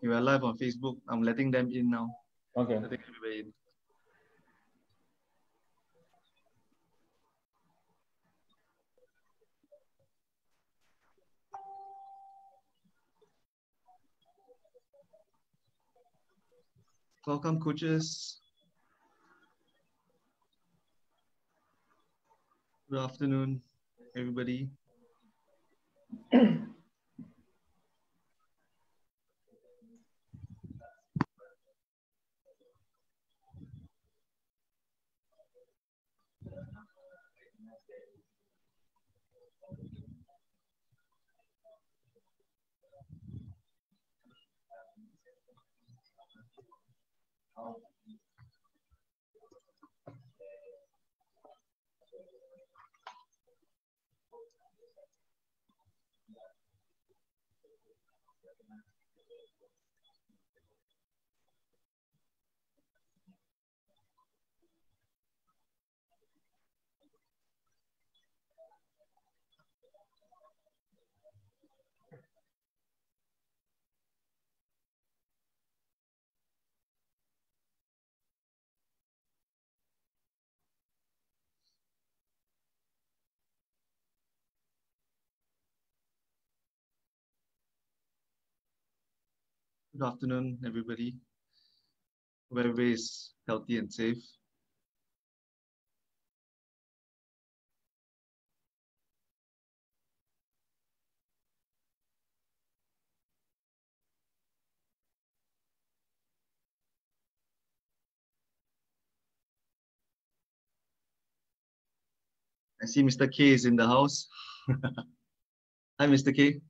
You are live on Facebook. I'm letting them in now. Okay. Letting everybody in. Welcome, coaches. Good afternoon, everybody. Good afternoon, everybody. Hope everybody is healthy and safe. I see Mr. K is in the house. Hi, Mr. K.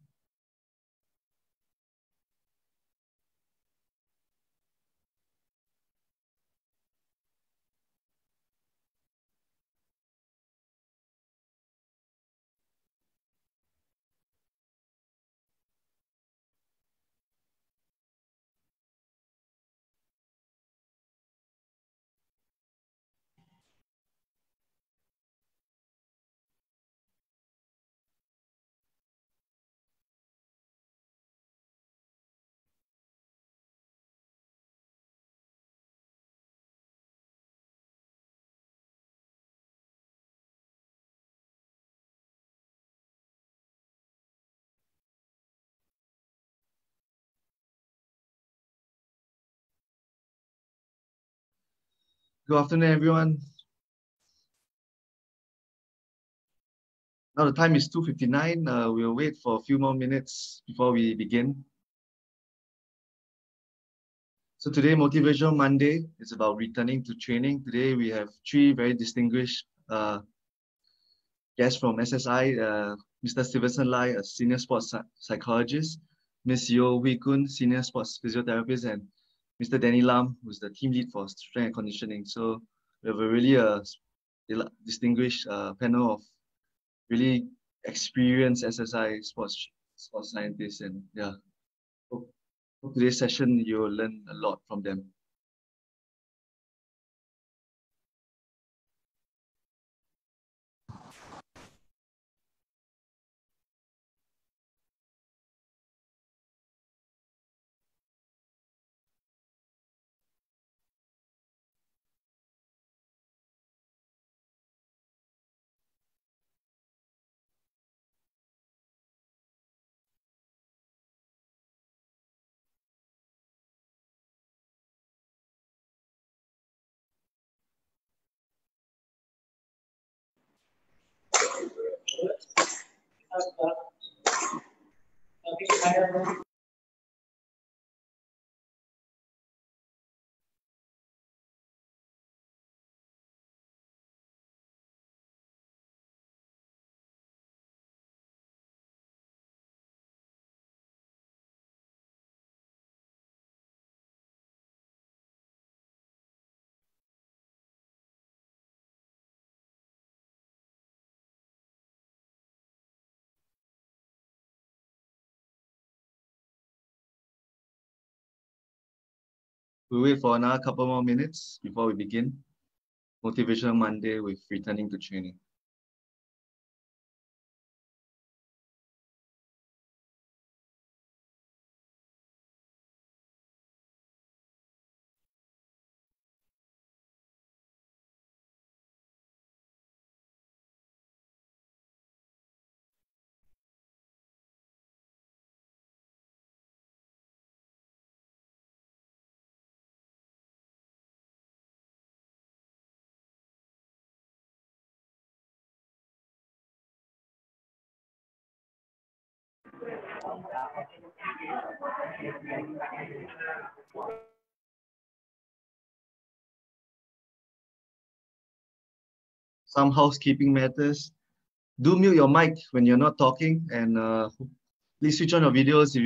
Good afternoon, everyone. Now the time is 2:59. We'll wait for a few more minutes before we begin. So today, Motivational Monday, is about returning to training. Today, we have three very distinguished guests from SSI. Mr. Stevenson Lai, a Senior Sport Psychologist, Ms. Yeo Hwee Koon, Senior Sports Physiotherapist, and Mr. Danny Lam, who's the team lead for strength and conditioning. So we have a really distinguished panel of really experienced SSI sports scientists, and yeah, hope today's session you'll learn a lot from them. We'll wait for another couple more minutes before we begin. Motivational Monday with returning to training. Some housekeeping matters. Do mute your mic when you're not talking, and please switch on your videos if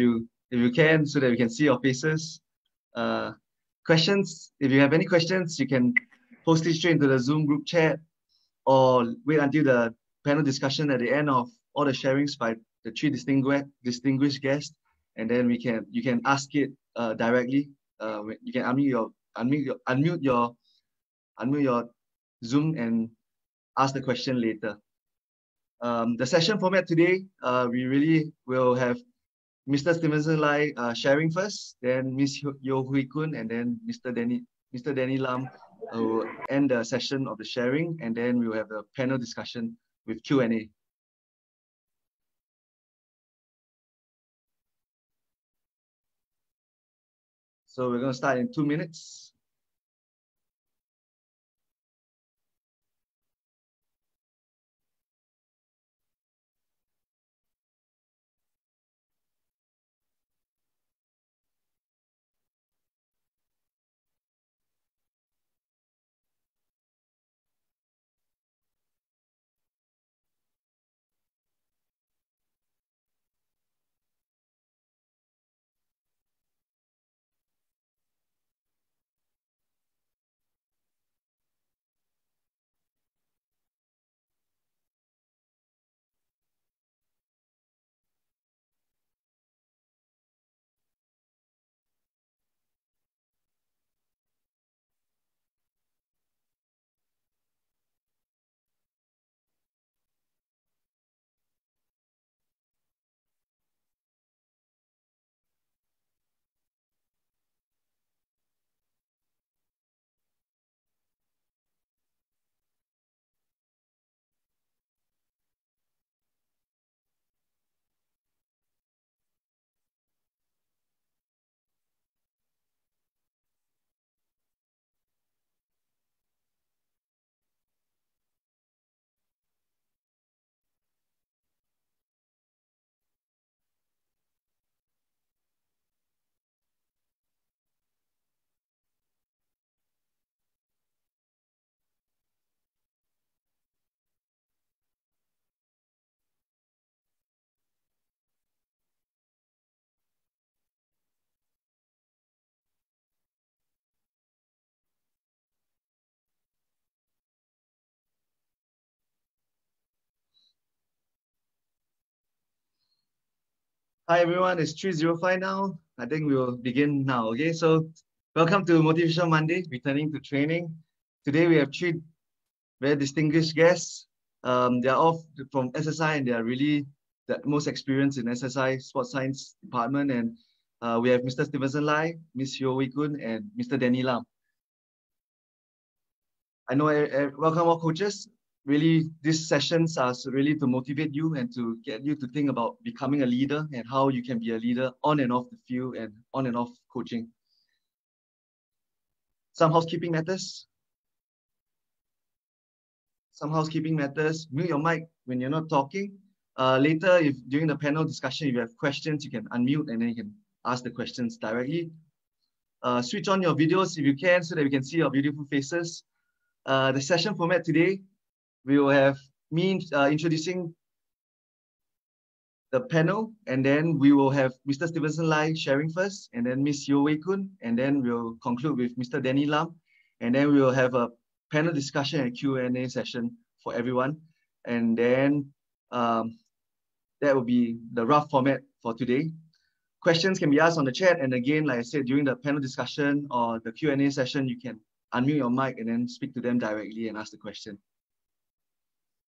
you can, so that we can see your faces. Questions, if you have any questions, you can post it straight into the Zoom group chat, or wait until the panel discussion at the end of all the sharings by the three distinguished guests, and then you can ask it directly. You can unmute your Zoom and ask the question later. The session format today, we really will have Mr. Stevenson Lai sharing first, then Ms. Yeo Hwee Koon, and then Mr. Danny Lam will end the session of the sharing, and then we will have a panel discussion with Q&A. So we're going to start in 2 minutes. Hi everyone, it's 3:05 now. I think we will begin now. Okay, so welcome to Motivational Monday, returning to training. Today we have three very distinguished guests. They are all from SSI, and they are really the most experienced in SSI Sports Science Department. And we have Mr. Stevenson Lai, Ms. Yeo Hwee Koon, and Mr. Danny Lam. I know, welcome all coaches. Really, these sessions are really to motivate you and to get you to think about becoming a leader and how you can be a leader on and off the field and on and off coaching. Some housekeeping matters. Mute your mic when you're not talking. Later, if during the panel discussion, if you have questions, you can unmute and then you can ask the questions directly. Switch on your videos if you can, so that we can see your beautiful faces. The session format today, we will have me introducing the panel, and then we will have Mr. Stevenson Lai sharing first, and then Ms. Yeo Hwee Koon, and then we'll conclude with Mr. Danny Lam, and then we will have a panel discussion and Q&A session for everyone. And then that will be the rough format for today. Questions can be asked on the chat, and again, like I said, during the panel discussion or the Q&A session, you can unmute your mic and then speak to them directly and ask the question.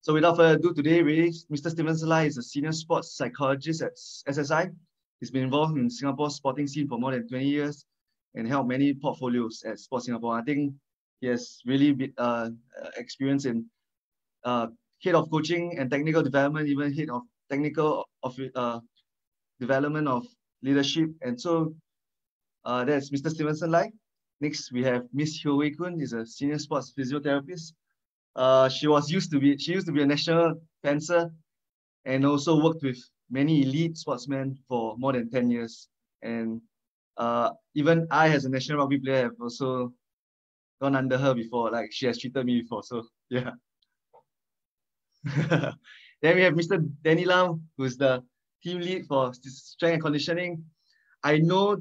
So without further ado, today, really, Mr. Stevenson Lai is a Senior Sport Psychologist at SSI. He's been involved in Singapore's sporting scene for more than 20 years and held many portfolios at Sport Singapore. I think he has really been experience in head of coaching and technical development, even head of technical development of leadership. And so that's Mr. Stevenson Lai. Next, we have Ms. Yeo Hwee Koon, is a Senior Sports Physiotherapist. She used to be a national fencer and also worked with many elite sportsmen for more than 10 years. And even I, as a national rugby player, have also gone under her before. Like, she has treated me before. So, yeah. Then we have Mr. Danny Lam, who's the team lead for strength and conditioning. I know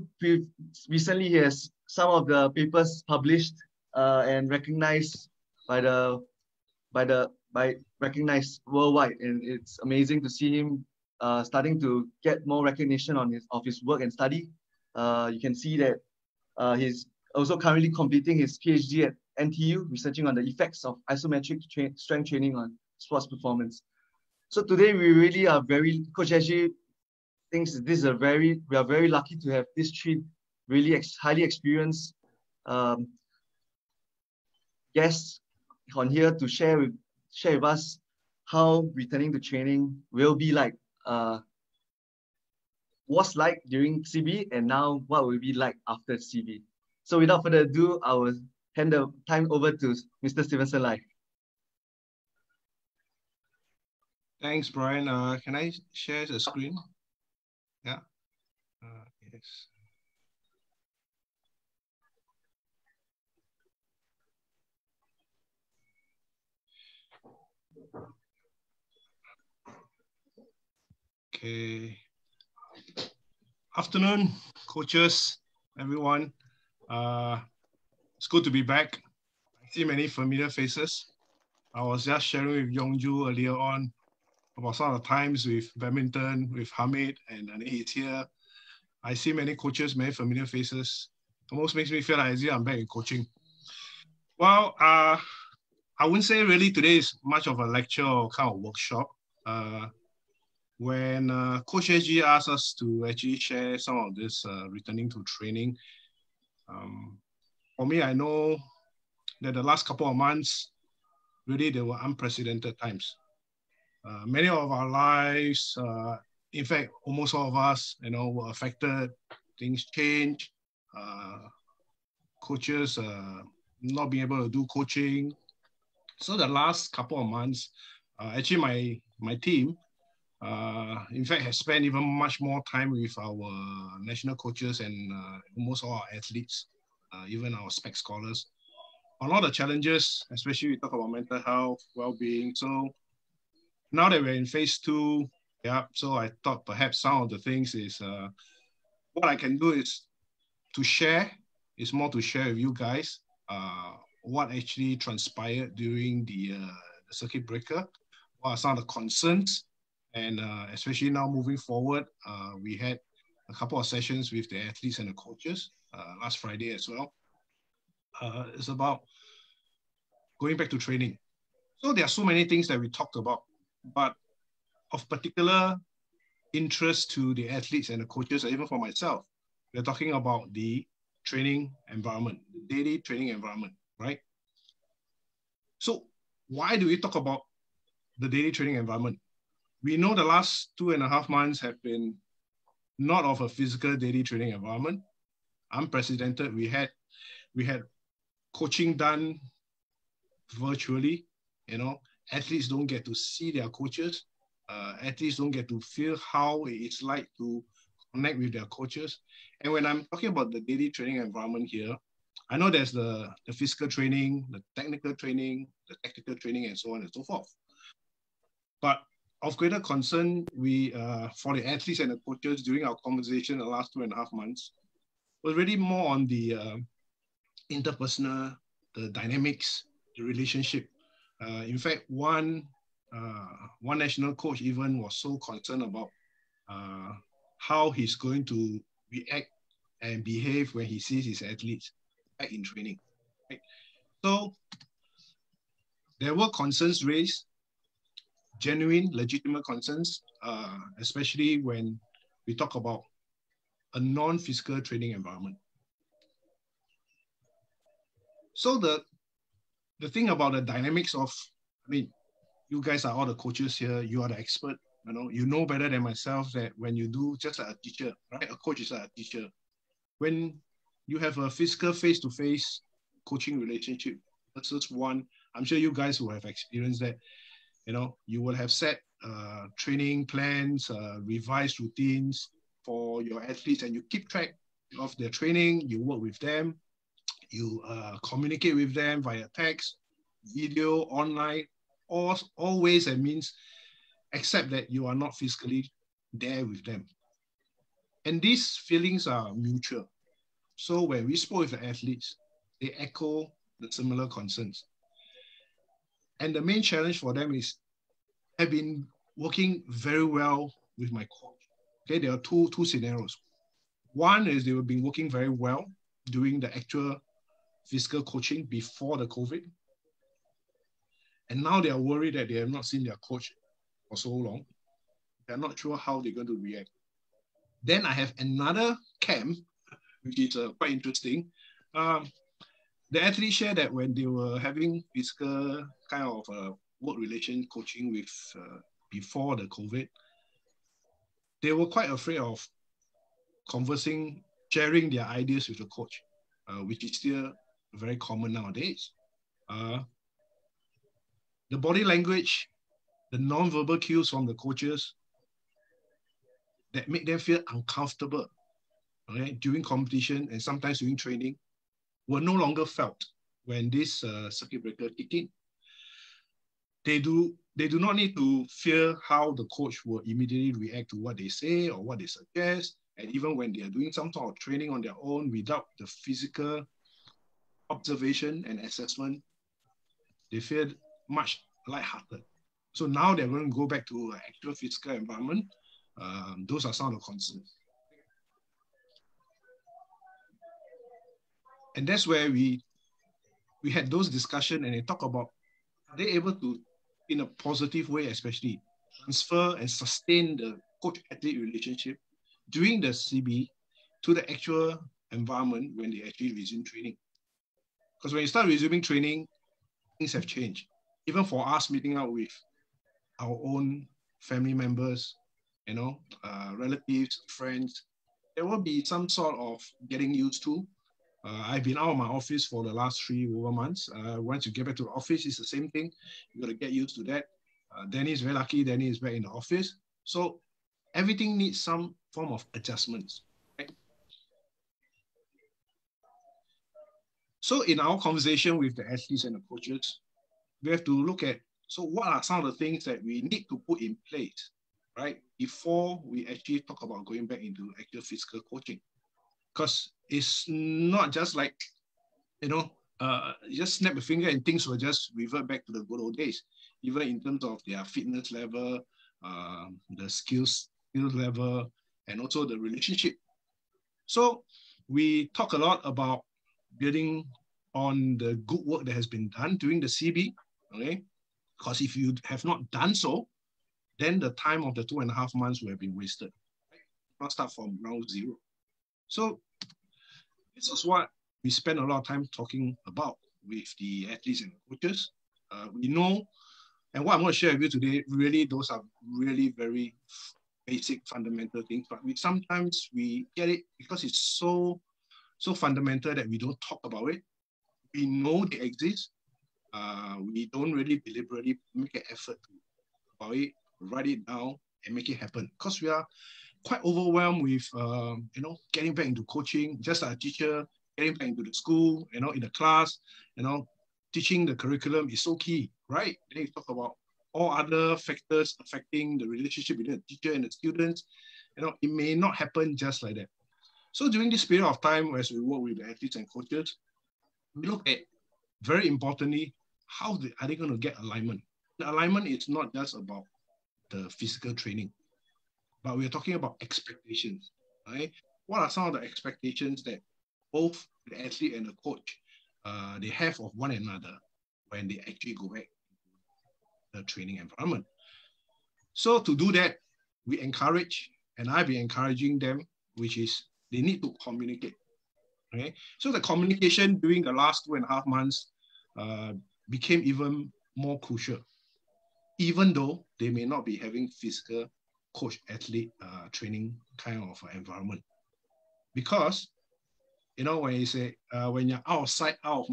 recently he has some of the papers published and recognized by recognized worldwide, and it's amazing to see him starting to get more recognition on his work and study. You can see that he's also currently completing his PhD at NTU, researching on the effects of isometric strength training on sports performance. So today we really are Coach SG thinks we are very lucky to have these three really highly experienced guests on here to share with us how returning to training will be like, was like during CB, and now what will be like after CB. So without further ado, I will hand the time over to Mr. Stevenson Lai. Thanks, Brian. Can I share the screen? Yeah. Yes. Okay. Afternoon, coaches, everyone. It's good to be back. I see many familiar faces. I was just sharing with Yongju earlier on about some of the times with badminton, with Hamid, and he's here. I see many coaches, many familiar faces. Almost makes me feel like I'm back in coaching. Well, I wouldn't say really today is much of a lecture or kind of workshop. When Coach SG asked us to actually share some of this returning to training, for me, I know that the last couple of months, really, they were unprecedented times. Many of our lives, in fact, almost all of us, were affected. Things changed. Coaches not being able to do coaching. So the last couple of months, actually my team, in fact, has spent even much more time with our national coaches and almost all our athletes, even our spec scholars, on all the challenges, especially we talk about mental health, well-being. So now that we're in phase 2, so I thought perhaps some of the things is, what I can do is to share, is more to share with you guys what actually transpired during the circuit breaker, what are some of the concerns, and especially now moving forward, we had a couple of sessions with the athletes and the coaches last Friday as well. It's about going back to training. So there are so many things that we talked about, but of particular interest to the athletes and the coaches, or even for myself, we're talking about the training environment, the daily training environment, right? So why do we talk about the daily training environment? We know the last 2.5 months have been not of a physical daily training environment, unprecedented. We had coaching done virtually, athletes don't get to see their coaches. Athletes don't get to feel how it's like to connect with their coaches. And when I'm talking about the daily training environment here, I know there's the physical training, the technical training, the tactical training, and so on and so forth. But of greater concern, we for the athletes and the coaches during our conversation the last 2.5 months was really more on the interpersonal, the dynamics, the relationship. In fact, one national coach even was so concerned about how he's going to react and behave when he sees his athletes back in training. Right? So there were concerns raised, genuine, legitimate concerns, especially when we talk about a non-physical training environment. So the thing about the dynamics of, you guys are all the coaches here, you are the expert, you know better than myself that when you do, just like a teacher, right? A coach is like a teacher. When you have a physical face-to-face coaching relationship versus one, I'm sure you guys will have experienced that. you will have set training plans, revised routines for your athletes, and you keep track of their training, you work with them, you communicate with them via text, video, online, all ways and means, except that you are not physically there with them. And these feelings are mutual. So when we spoke with the athletes, they echo the similar concerns. And the main challenge for them is, I've been working very well with my coach. Okay, there are two scenarios. One is they have been working very well doing the actual physical coaching before the COVID. And now they are worried that they have not seen their coach for so long. They're not sure how they're going to react. Then I have another camp, which is quite interesting. The athletes share that when they were having physical kind of work relation coaching with before the COVID, they were quite afraid of conversing, sharing their ideas with the coach, which is still very common nowadays. The body language, the non-verbal cues from the coaches that make them feel uncomfortable, okay, during competition and sometimes during training, were no longer felt when this circuit breaker kicked in. They do not need to fear how the coach will immediately react to what they say or what they suggest. And even when they are doing some sort of training on their own without the physical observation and assessment, they feel much lighthearted. So now they're going to go back to an actual physical environment. Those are some of the concerns. And that's where we had those discussions, and they talk about, are they able to, in a positive way especially, transfer and sustain the coach-athlete relationship during the CB to the actual environment when they actually resume training. Because when you start resuming training, things have changed. Even for us meeting out with our own family members, relatives, friends, there will be some sort of getting used to. I've been out of my office for the last 3 over months. Once you get back to the office, it's the same thing. You got to get used to that. Danny is very lucky. Danny is back in the office. So everything needs some form of adjustments. Right? So in our conversation with the athletes and the coaches, we have to look at, so what are some of the things that we need to put in place, right, before we actually talk about going back into actual physical coaching? Because it's not just like, you just snap a finger and things will just revert back to the good old days, even in terms of their fitness level, the skills level, and also the relationship. So we talk a lot about building on the good work that has been done during the CB, okay? Because if you have not done so, then the time of the 2.5 months will have been wasted. Right? Not start from ground zero. So this is what we spend a lot of time talking about with the athletes and coaches. We know, and what I'm going to share with you today, really, those are really very basic, fundamental things, but sometimes we get it because it's so fundamental that we don't talk about it. We know they exist. We don't really deliberately make an effort about it, write it down, and make it happen. Because we are quite overwhelmed with, getting back into coaching, just like a teacher, getting back into the school, in the class, teaching the curriculum is so key, right? Then you talk about all other factors affecting the relationship between the teacher and the students. It may not happen just like that. So during this period of time, as we work with the athletes and coaches, we look at, very importantly, how are they going to get alignment? The alignment is not just about the physical training, but we're talking about expectations, right? What are some of the expectations that both the athlete and the coach, they have of one another when they actually go back to the training environment? So to do that, we encourage, and I've been encouraging them, which is they need to communicate. Okay? So the communication during the last 2.5 months became even more crucial, even though they may not be having physical coach-athlete training kind of environment. Because, when you say, when you're out of sight, out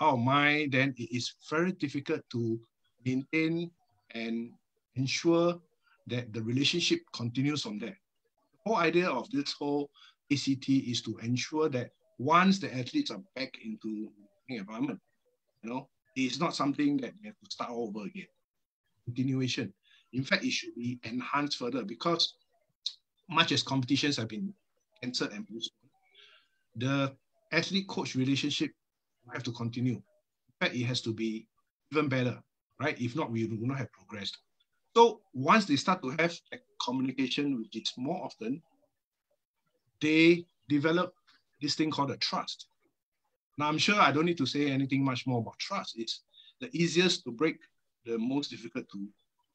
of mind, then it is very difficult to maintain and ensure that the relationship continues from there. The whole idea of this whole ACT is to ensure that once the athletes are back into the environment, it's not something that they have to start all over again. Continuation. In fact, it should be enhanced further, because much as competitions have been cancelled and postponed, the athlete-coach relationship will have to continue. In fact, it has to be even better, right? If not, we will not have progressed. So once they start to have a communication, which is more often, they develop this thing called a trust. Now, I'm sure I don't need to say anything much more about trust. It's the easiest to break, the most difficult to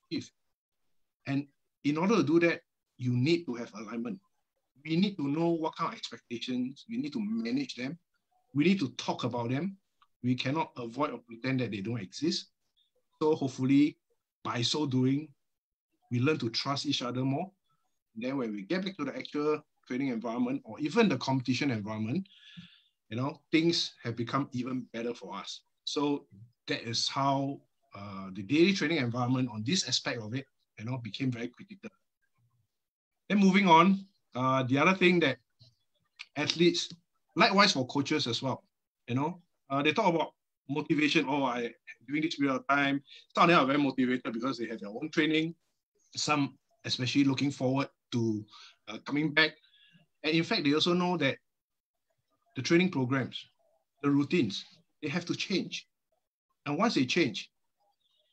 achieve. And in order to do that, you need to have alignment. We need to know what kind of expectations, we need to manage them. We need to talk about them. We cannot avoid or pretend that they don't exist. So hopefully, by so doing, we learn to trust each other more. And then when we get back to the actual training environment or even the competition environment, things have become even better for us. So that is how the daily training environment on this aspect of it, became very critical. Then moving on, the other thing that athletes, likewise for coaches as well, they talk about motivation. During this period of time, some of them are very motivated because they have their own training. Some especially looking forward to coming back. And in fact, they also know that the training programs, the routines, they have to change. And once they change,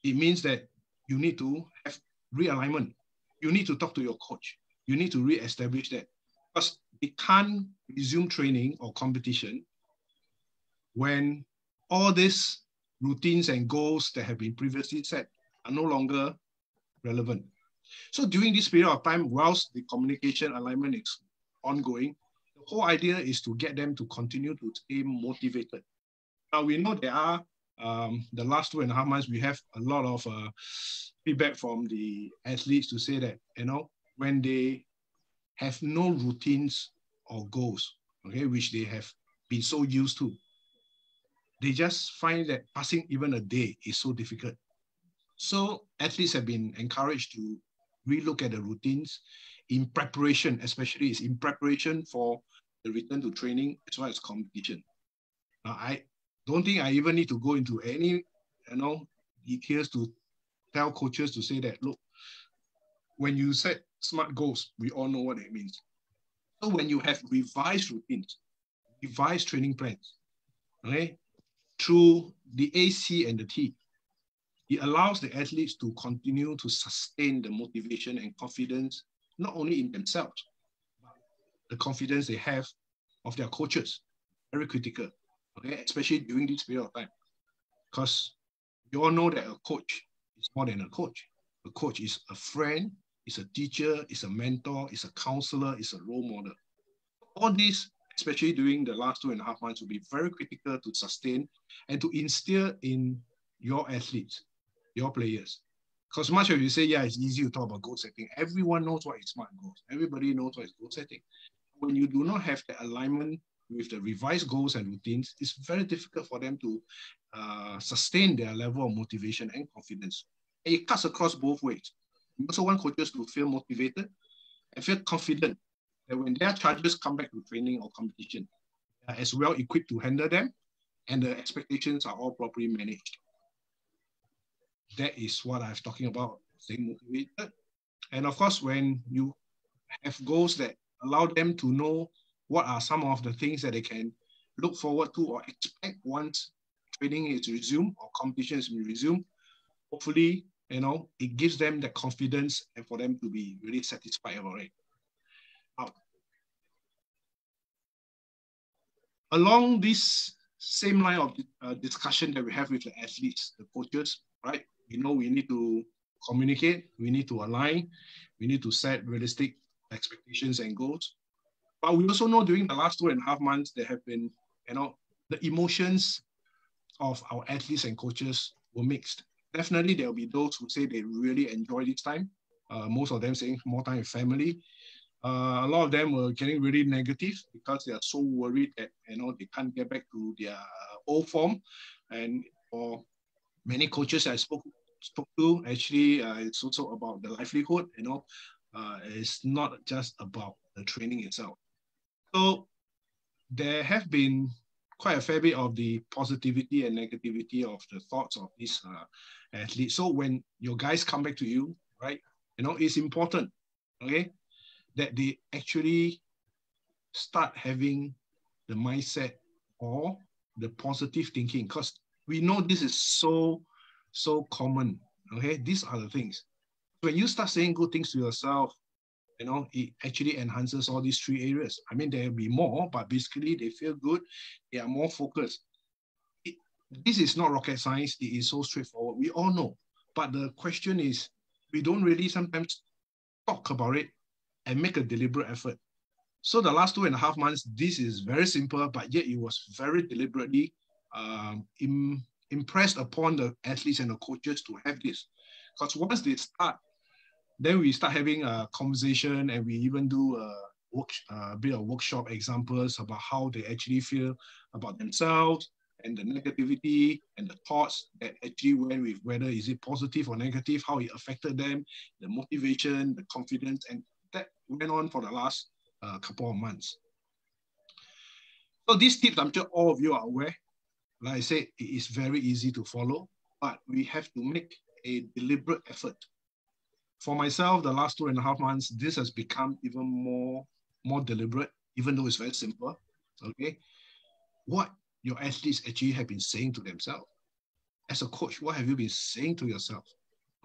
it means that you need to have realignment. You need to talk to your coach. You need to re-establish that. Because they can't resume training or competition when all these routines and goals that have been previously set are no longer relevant. So during this period of time, whilst the communication alignment is ongoing, the whole idea is to get them to continue to stay motivated. Now, we know there are, the last 2.5 months, we have a lot of feedback from the athletes to say that, when they have no routines or goals, okay, which they have been so used to, they just find that passing even a day is so difficult. So athletes have been encouraged to relook at the routines in preparation, especially it's in preparation for the return to training as well as competition. Now, I don't think I even need to go into any, details to tell coaches to say that, look, when you set SMART goals, we all know what it means. So when you have revised routines, revised training plans, okay, through the AC and the T, it allows the athletes to continue to sustain the motivation and confidence, not only in themselves, but the confidence they have of their coaches. Very critical, okay, especially during this period of time. Because you all know that a coach is more than a coach. A coach is a friend, is a teacher, is a mentor, is a counselor, is a role model. All these, especially during the last 2.5 months, will be very critical to sustain and to instill in your athletes, your players. Because much of you say, yeah, it's easy to talk about goal setting. Everyone knows what is SMART goals. Everybody knows what is goal setting. When you do not have the alignment with the revised goals and routines, it's very difficult for them to sustain their level of motivation and confidence. And it cuts across both ways. You also want coaches to feel motivated and feel confident that when their charges come back to training or competition, they are as well equipped to handle them and the expectations are all properly managed. That is what I was talking about, staying motivated. And of course, when you have goals that allow them to know what are some of the things that they can look forward to or expect once training is resumed or competition is resumed, hopefully, it gives them the confidence and for them to be really satisfied about it. Along this same line of discussion that we have with the athletes, the coaches, right? We need to communicate, we need to align, we need to set realistic expectations and goals. But we also know during the last 2.5 months, there have been, the emotions of our athletes and coaches were mixed. Definitely, there will be those who say they really enjoy this time. Most of them saying more time with family. A lot of them were getting really negative because they are so worried that, they can't get back to their old form. And for many coaches I spoke spoke to, actually, it's also about the livelihood, it's not just about the training itself. So there have been quite a fair bit of the positivity and negativity of the thoughts of these athletes. So when your guys come back to you, right, it's important, okay, that they actually start having the mindset or the positive thinking, because we know this is so common, okay? These are the things. When you start saying good things to yourself, it actually enhances all these three areas. I mean, there will be more, but basically they feel good, they are more focused. This is not rocket science, it is so straightforward. We all know, but the question is, we don't really sometimes talk about it and make a deliberate effort. So the last 2.5 months, this is very simple, but yet it was very deliberately impressed upon the athletes and the coaches to have this. Because once they start, then we start having a conversation, and we even do a bit of workshop examples about how they actually feel about themselves and the negativity and the thoughts that actually went with whether is it positive or negative, how it affected them, the motivation, the confidence, and that went on for the last couple of months. So these tips, I'm sure all of you are aware. Like I said, it is very easy to follow, but we have to make a deliberate effort. For myself, the last 2.5 months, this has become even more deliberate, even though it's very simple, okay? What your athletes actually have been saying to themselves. As a coach, what have you been saying to yourself,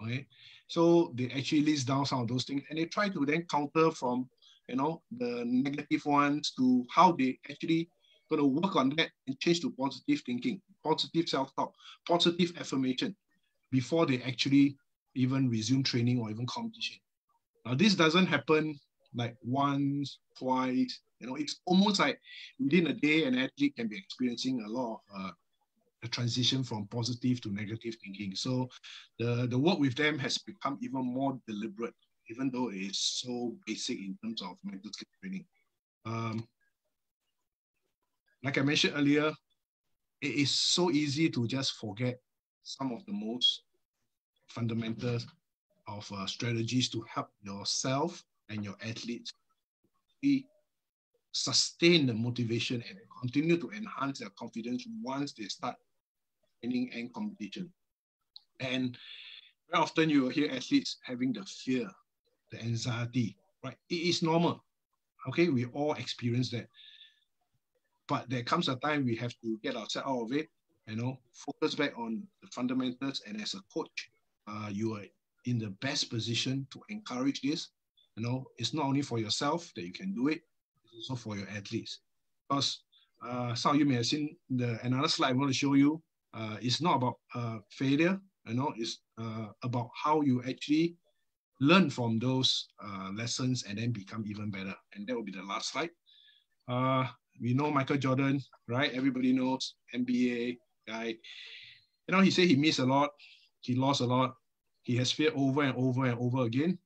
okay? So they actually list down some of those things, and they try to then counter from, the negative ones to how they actually going to work on that and change to positive thinking, positive self-talk, positive affirmation before they actually even resume training or even competition. Now, this doesn't happen like once, twice, it's almost like within a day, an athlete can be experiencing a lot of a transition from positive to negative thinking. So the work with them has become even more deliberate, even though it is so basic in terms of mental skill training. Like I mentioned earlier, it is so easy to just forget some of the most fundamentals of strategies to help yourself and your athletes sustain the motivation and continue to enhance their confidence once they start training and competition. And very often you will hear athletes having the fear, the anxiety, right? It is normal, okay? We all experience that. But there comes a time we have to get ourselves out of it, focus back on the fundamentals. And as a coach, you are in the best position to encourage this. It's not only for yourself that you can do it, it's also for your athletes. Because some of you may have seen another slide I want to show you. It's not about failure, it's about how you actually learn from those lessons and then become even better. And that will be the last slide. We know Michael Jordan, right? Everybody knows, NBA guy. He said he missed a lot, he lost a lot, he has failed over and over and over again,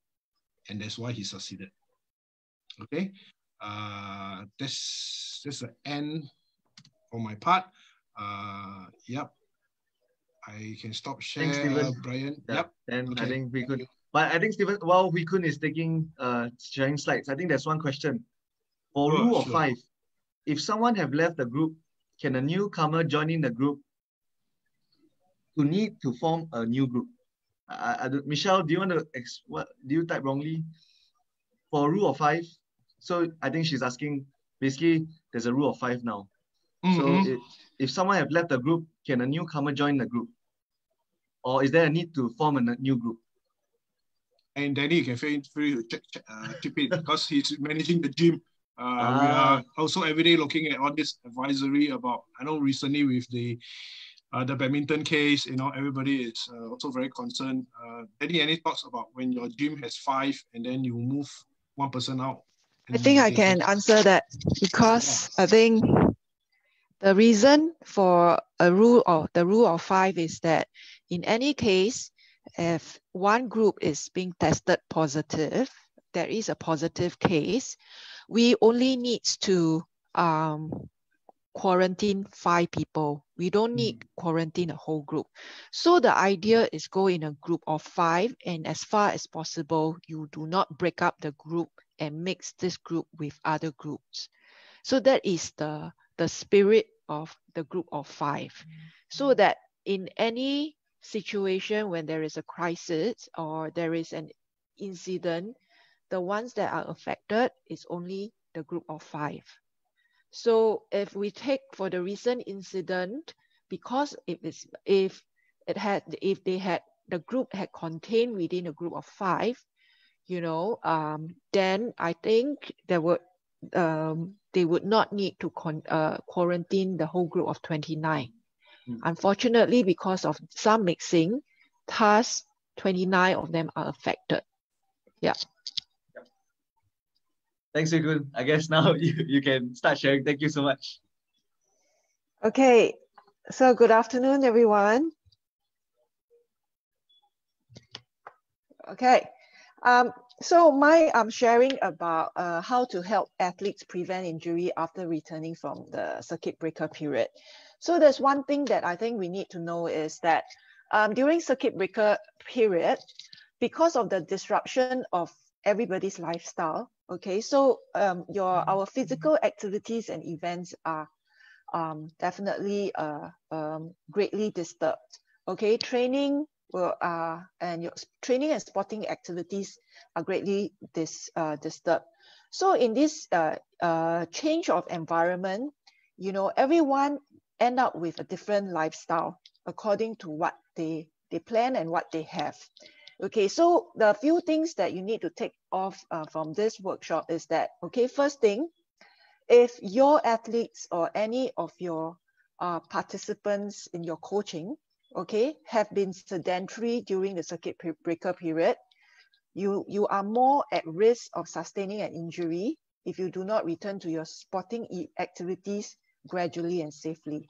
and that's why he succeeded. Okay, that's the end for my part. Yep, I can stop share. Thanks, Steven. Brian. Yeah. Yep. And okay. I think we could. But I think Steven, while Hwee Koon is sharing slides, I think there's one question. For rule of 5, if someone have left the group, can a newcomer join in the group to need to form a new group? Michelle, do you want to, what do you type wrongly? For rule of 5, so I think she's asking, basically, there's a rule of 5 now. So if someone have left the group, can a newcomer join the group? Or is there a need to form a new group? And Danny, you can feel free to chip in because he's managing the gym. We are also every day looking at all this advisory about, I know recently with the badminton case, everybody is also very concerned. Any thoughts about when your gym has 5 and then you move one person out? I think I can answer that because I think the reason for the rule of 5 is that in any case, if one group is being tested positive, there is a positive case, we only need to quarantine 5 people. We don't need quarantine a whole group. So the idea is go in a group of 5, and as far as possible, you do not break up the group and mix this group with other groups. So that is the spirit of the group of 5. So that in any situation when there is a crisis or there is an incident, the ones that are affected is only the group of 5. So if we take for the recent incident, because if the group had contained within a group of 5, you know, then I think they would not need to quarantine the whole group of 29. Unfortunately, because of some mixing, thus 29 of them are affected. Yeah. Thanks, Hwee Koon. I guess now you can start sharing. Thank you so much. Okay, so good afternoon, everyone. Okay, so I'm sharing about how to help athletes prevent injury after returning from the circuit breaker period. So there's one thing that I think we need to know is that during circuit breaker period, because of the disruption of everybody's lifestyle, okay, so our physical activities and events are definitely greatly disturbed. Okay, training and your training and sporting activities are greatly disturbed. So in this change of environment, you know, everyone end up with a different lifestyle according to what they plan and what they have. Okay, so the few things that you need to take off from this workshop is that, okay, first thing, if your athletes or any of your participants in your coaching, okay, have been sedentary during the circuit breaker period, you are more at risk of sustaining an injury if you do not return to your sporting activities gradually and safely.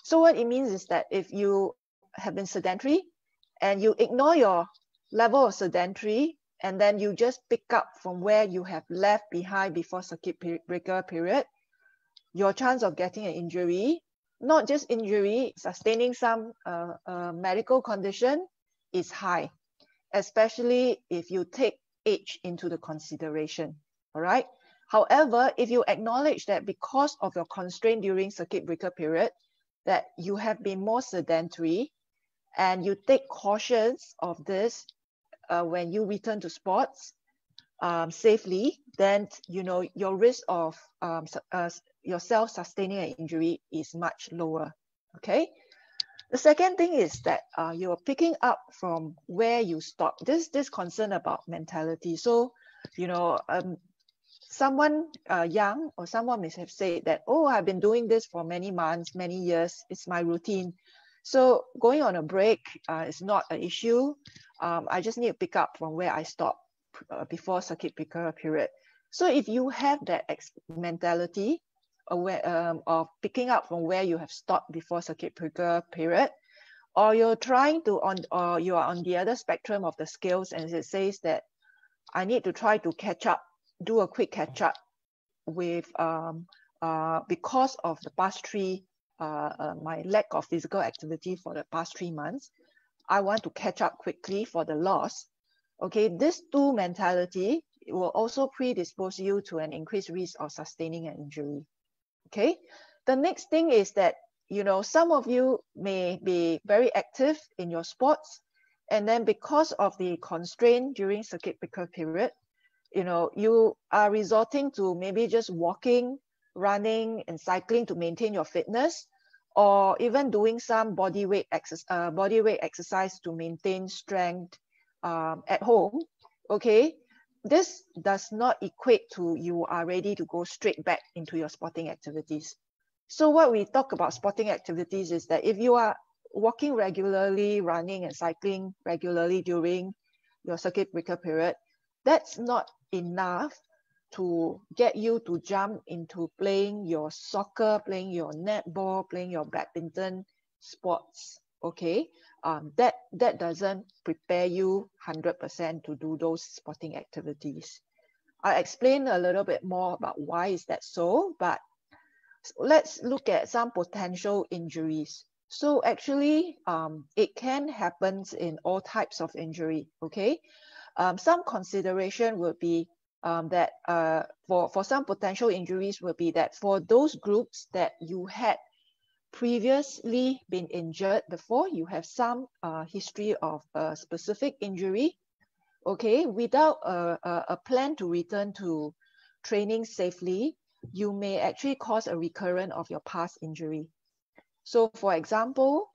So what it means is that if you have been sedentary and you ignore your level of sedentary and then you just pick up from where you have left behind before circuit breaker period, your chance of getting an injury, not just injury, sustaining some medical condition is high, especially if you take age into the consideration, all right? However, if you acknowledge that because of your constraint during circuit breaker period, that you have been more sedentary and you take cautions of this when you return to sports safely, then you know your risk of yourself sustaining an injury is much lower. Okay. The second thing is that you're picking up from where you stop. This concern about mentality. So, you know, someone young or someone may have said that, oh, I've been doing this for many months, many years. It's my routine. So going on a break is not an issue. I just need to pick up from where I stopped before circuit breaker period. So if you have that mentality of picking up from where you have stopped before circuit breaker period, or you're trying to or you are on the other spectrum of the scales and it says that I need to try to catch up, do a quick catch up with because of the past my lack of physical activity for the past 3 months, I want to catch up quickly for the loss. Okay, this two mentality will also predispose you to an increased risk of sustaining an injury. Okay, the next thing is that, you know, some of you may be very active in your sports, and then because of the constraint during circuit breaker period, you know, you are resorting to maybe just walking, running, and cycling to maintain your fitness, or even doing some body weight exercise to maintain strength at home. Okay, this does not equate to you are ready to go straight back into your sporting activities. So what we talk about sporting activities is that if you are walking regularly, running and cycling regularly during your circuit breaker period, that's not enough to get you to jump into playing your soccer, playing your netball, playing your badminton sports. Okay, that doesn't prepare you 100% to do those sporting activities. I explain a little bit more about why is that so, but let's look at some potential injuries. So actually, it can happen in all types of injury, okay? Some consideration would be that for some potential injuries would be that for those groups that you had previously been injured before, you have some history of a specific injury, okay, without a plan to return to training safely, you may actually cause a recurrence of your past injury. So for example,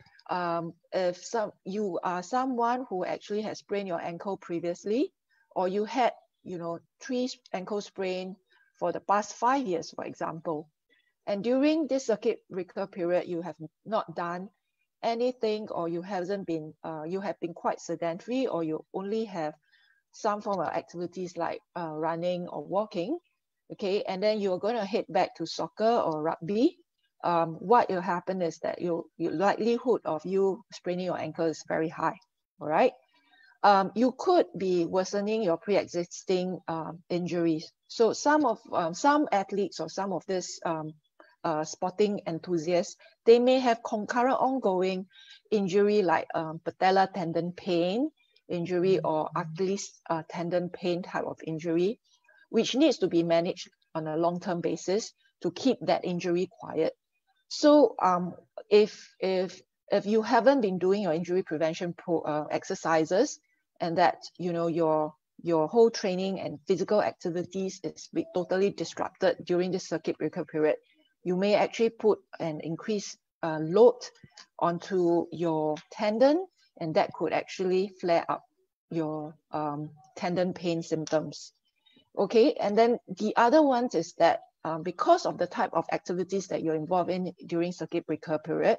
if you are someone who actually has sprained your ankle previously, or you had 3 ankle sprain for the past 5 years, for example, and during this circuit breaker period, you have not done anything, or you have been quite sedentary, or you only have some form of activities like running or walking, okay, and then you're going to head back to soccer or rugby, what will happen is that your likelihood of you spraining your ankle is very high, all right? You could be worsening your pre-existing injuries. So some athletes or some of these sporting enthusiasts, they may have concurrent ongoing injury like patella tendon pain injury or Achilles tendon pain type of injury, which needs to be managed on a long-term basis to keep that injury quiet. So if you haven't been doing your injury prevention exercises, and that your whole training and physical activities is totally disrupted during the circuit breaker period, you may actually put an increased load onto your tendon, and that could actually flare up your tendon pain symptoms. Okay, and then the other one is that because of the type of activities that you're involved in during circuit breaker period,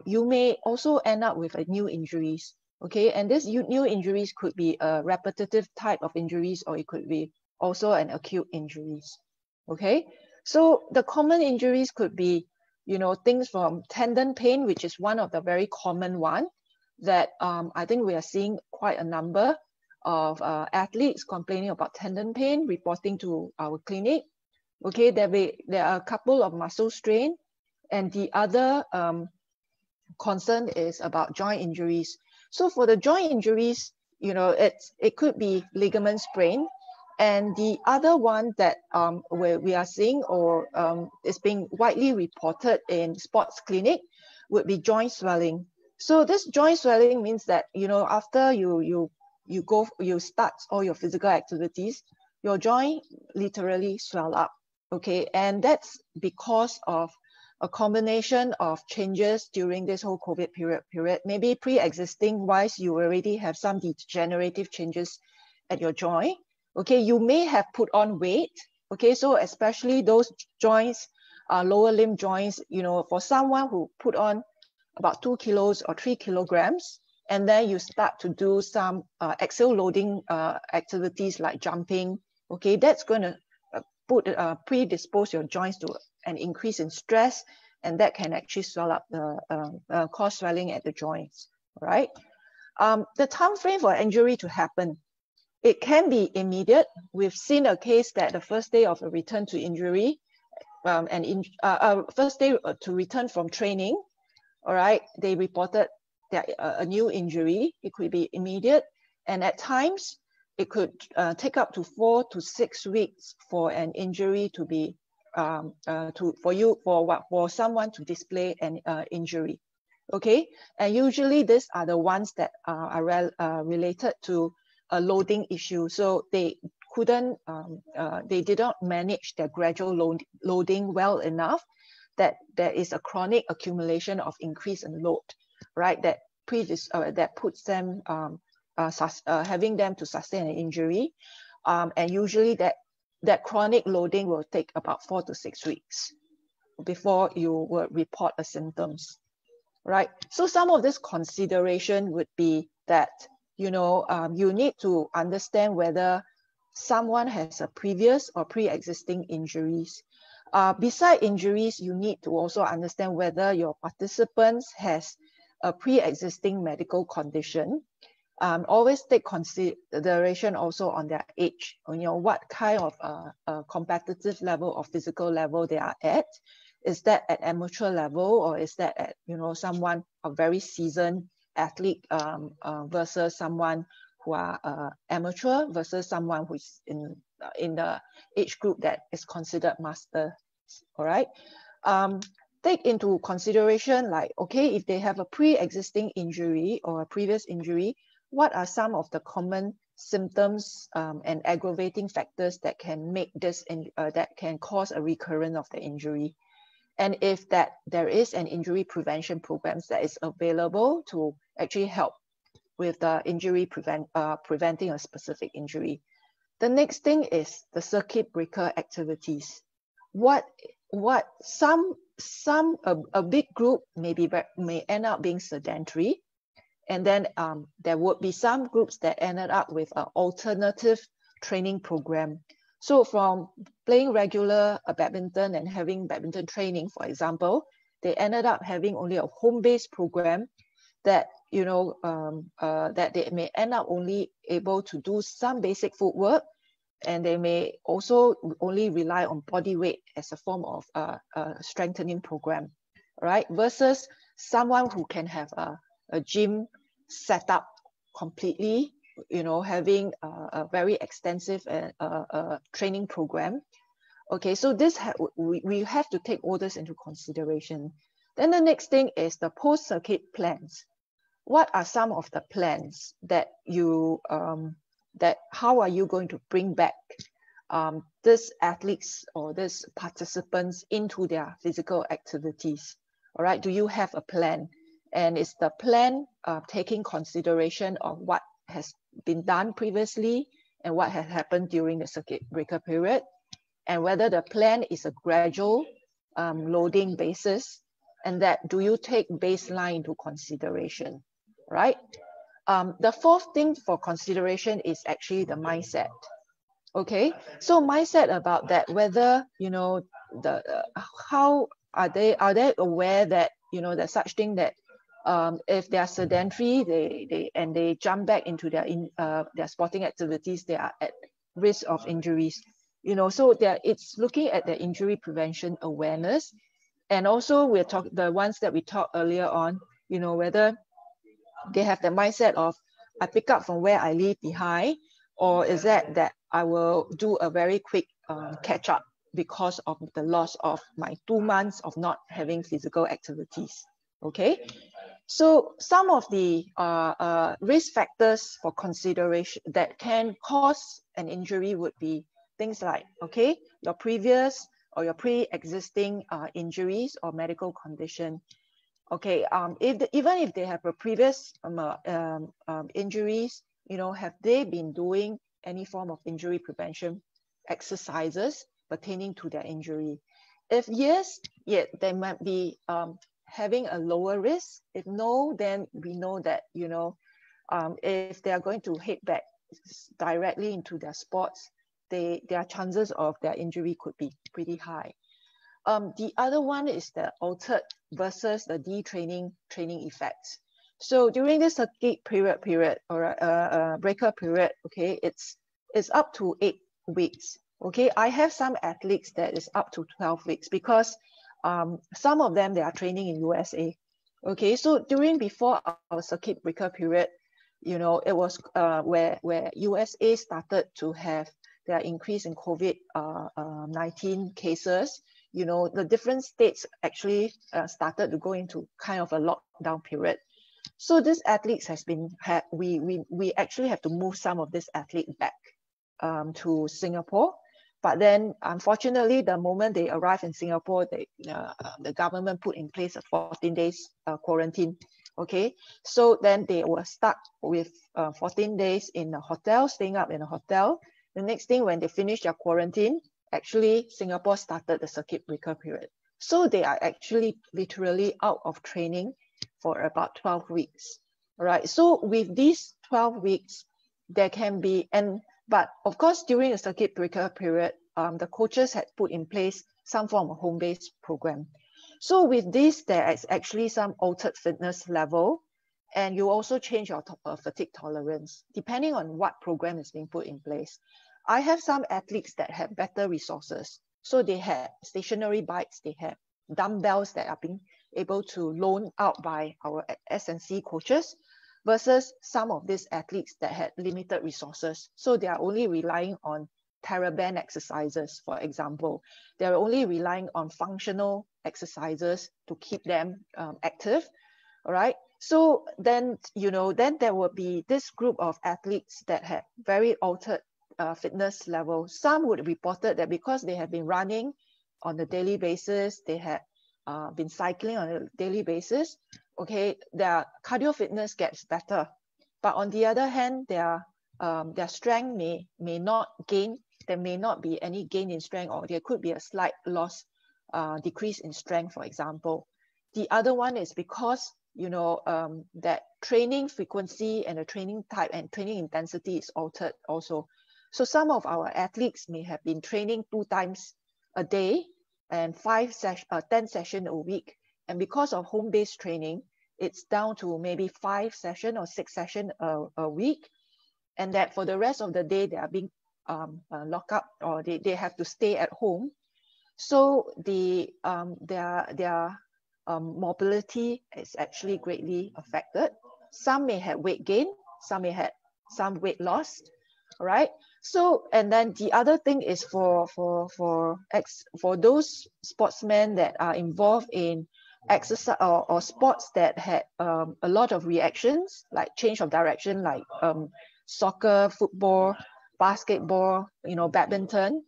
you may also end up with new injuries. Okay, and these new injuries could be a repetitive type of injuries, or it could be also an acute injuries. Okay, so the common injuries could be, things from tendon pain, which is one of the very common one that I think we are seeing quite a number of athletes complaining about tendon pain, reporting to our clinic. Okay, there are a couple of muscle strain, and the other concern is about joint injuries. So for the joint injuries, it could be ligament sprain, and the other one that where we are seeing or is being widely reported in sports clinic would be joint swelling. So this joint swelling means that after you start all your physical activities, your joint literally swell up. Okay, and that's because of a combination of changes during this whole COVID period. Maybe pre-existing wise, you already have some degenerative changes at your joint. Okay, you may have put on weight. Okay, so especially those joints, lower limb joints, for someone who put on about 2 kilos or 3 kilograms, and then you start to do some axial loading activities like jumping. Okay, that's going to predispose your joints to an increase in stress, and that can actually swell up cause swelling at the joints. Right? The time frame for injury to happen, it can be immediate. We've seen a case that the first day of a return to injury, first day to return from training, all right, they reported that a new injury. It could be immediate, and at times it could take up to 4 to 6 weeks for an injury to be for someone to display an injury. Okay, and usually these are the ones that are related to a loading issue. So they did not manage their gradual loading well enough, that there is a chronic accumulation of increase in load, right? That puts them having them to sustain an injury, and usually that chronic loading will take about 4 to 6 weeks before you will report the symptoms, right? So some of this consideration would be that you need to understand whether someone has a previous or pre-existing injuries. Beside injuries, you need to also understand whether your participants has a pre-existing medical condition. always take consideration also on their age, what kind of competitive level or physical level they are at. Is that at amateur level, or is that at, someone, a very seasoned athlete versus someone who are amateur versus someone who's in the age group that is considered master, all right? Take into consideration, like, okay, if they have a pre-existing injury or a previous injury, what are some of the common symptoms and aggravating factors that can make this, that can cause a recurrence of the injury? And if that there is an injury prevention programs that is available to actually help with the injury preventing a specific injury. The next thing is the circuit breaker activities. A big group may end up being sedentary, and then there would be some groups that ended up with an alternative training program. So from playing regular badminton and having badminton training, for example, they ended up having only a home-based program that, that they may end up only able to do some basic footwork, and they may also only rely on body weight as a form of a strengthening program, right? Versus someone who can have a gym set up completely, having a very extensive training program. Okay, so we have to take all this into consideration. Then the next thing is the post-circuit plans. What are some of the plans that how are you going to bring back these athletes or these participants into their physical activities? All right, do you have a plan? And is the plan taking consideration of what has been done previously and what has happened during the circuit breaker period, and whether the plan is a gradual loading basis, and that do you take baseline into consideration, right? The fourth thing for consideration is actually the mindset. Okay, so mindset about that, whether how are they aware that there's such thing that if they are sedentary, they jump back into their sporting activities, they are at risk of injuries. So it's looking at the injury prevention awareness, and also we're talking the ones that we talked earlier on. Whether they have the mindset of I pick up from where I leave behind, or is that I will do a very quick catch up because of the loss of my 2 months of not having physical activities. Okay. So some of the risk factors for consideration that can cause an injury would be things like, okay, your previous or your pre-existing injuries or medical condition. Okay, even if they have a previous injuries, have they been doing any form of injury prevention exercises pertaining to their injury? If yes, they might be having a lower risk. If no, then we know that, if they are going to head back directly into their sports, their chances of their injury could be pretty high. The other one is the altered versus the detraining training effects. So during this circuit period or breaker period, okay, it's up to 8 weeks. Okay, I have some athletes that is up to 12 weeks because some of them, they are training in USA. Okay, so before our circuit breaker period, it was where USA started to have their increase in COVID-19 cases. The different states actually started to go into kind of a lockdown period. So these athletes we actually have to move some of these athletes back to Singapore. But then, unfortunately, the moment they arrived in Singapore, the government put in place a 14 days quarantine. Okay, so then they were stuck with 14 days in a hotel, staying up in a hotel. The next thing, when they finished their quarantine, actually Singapore started the circuit breaker period. So they are actually literally out of training for about 12 weeks. All right, so with these 12 weeks, there can be, but of course, during the circuit breaker period, the coaches had put in place some form of home-based program. So with this, there is actually some altered fitness level And you also change your fatigue tolerance, depending on what program is being put in place. I have some athletes that have better resources. So they have stationary bikes, they have dumbbells that are being able to loan out by our S&C coaches, versus some of these athletes that had limited resources. So they are only relying on TheraBand exercises, for example. They're only relying on functional exercises to keep them active, all right? So then, then there will be this group of athletes that had very altered fitness level. Some would reported that because they have been running on a daily basis, they had been cycling on a daily basis, okay, their cardio fitness gets better. But on the other hand, their strength may not gain. There may not be any gain in strength, or there could be a slight loss, decrease in strength, for example. The other one is because that training frequency and the training type and training intensity is altered also. So some of our athletes may have been training 2 times a day and 10 sessions a week. And because of home-based training, it's down to maybe 5 sessions or 6 sessions a week. And that for the rest of the day, they are being locked up, or they have to stay at home. So their mobility is actually greatly affected. Some may have weight gain, some may have some weight loss, all right? So, and then the other thing is for those sportsmen that are involved in exercise or sports that had a lot of reactions, like change of direction, like soccer, football, basketball, badminton,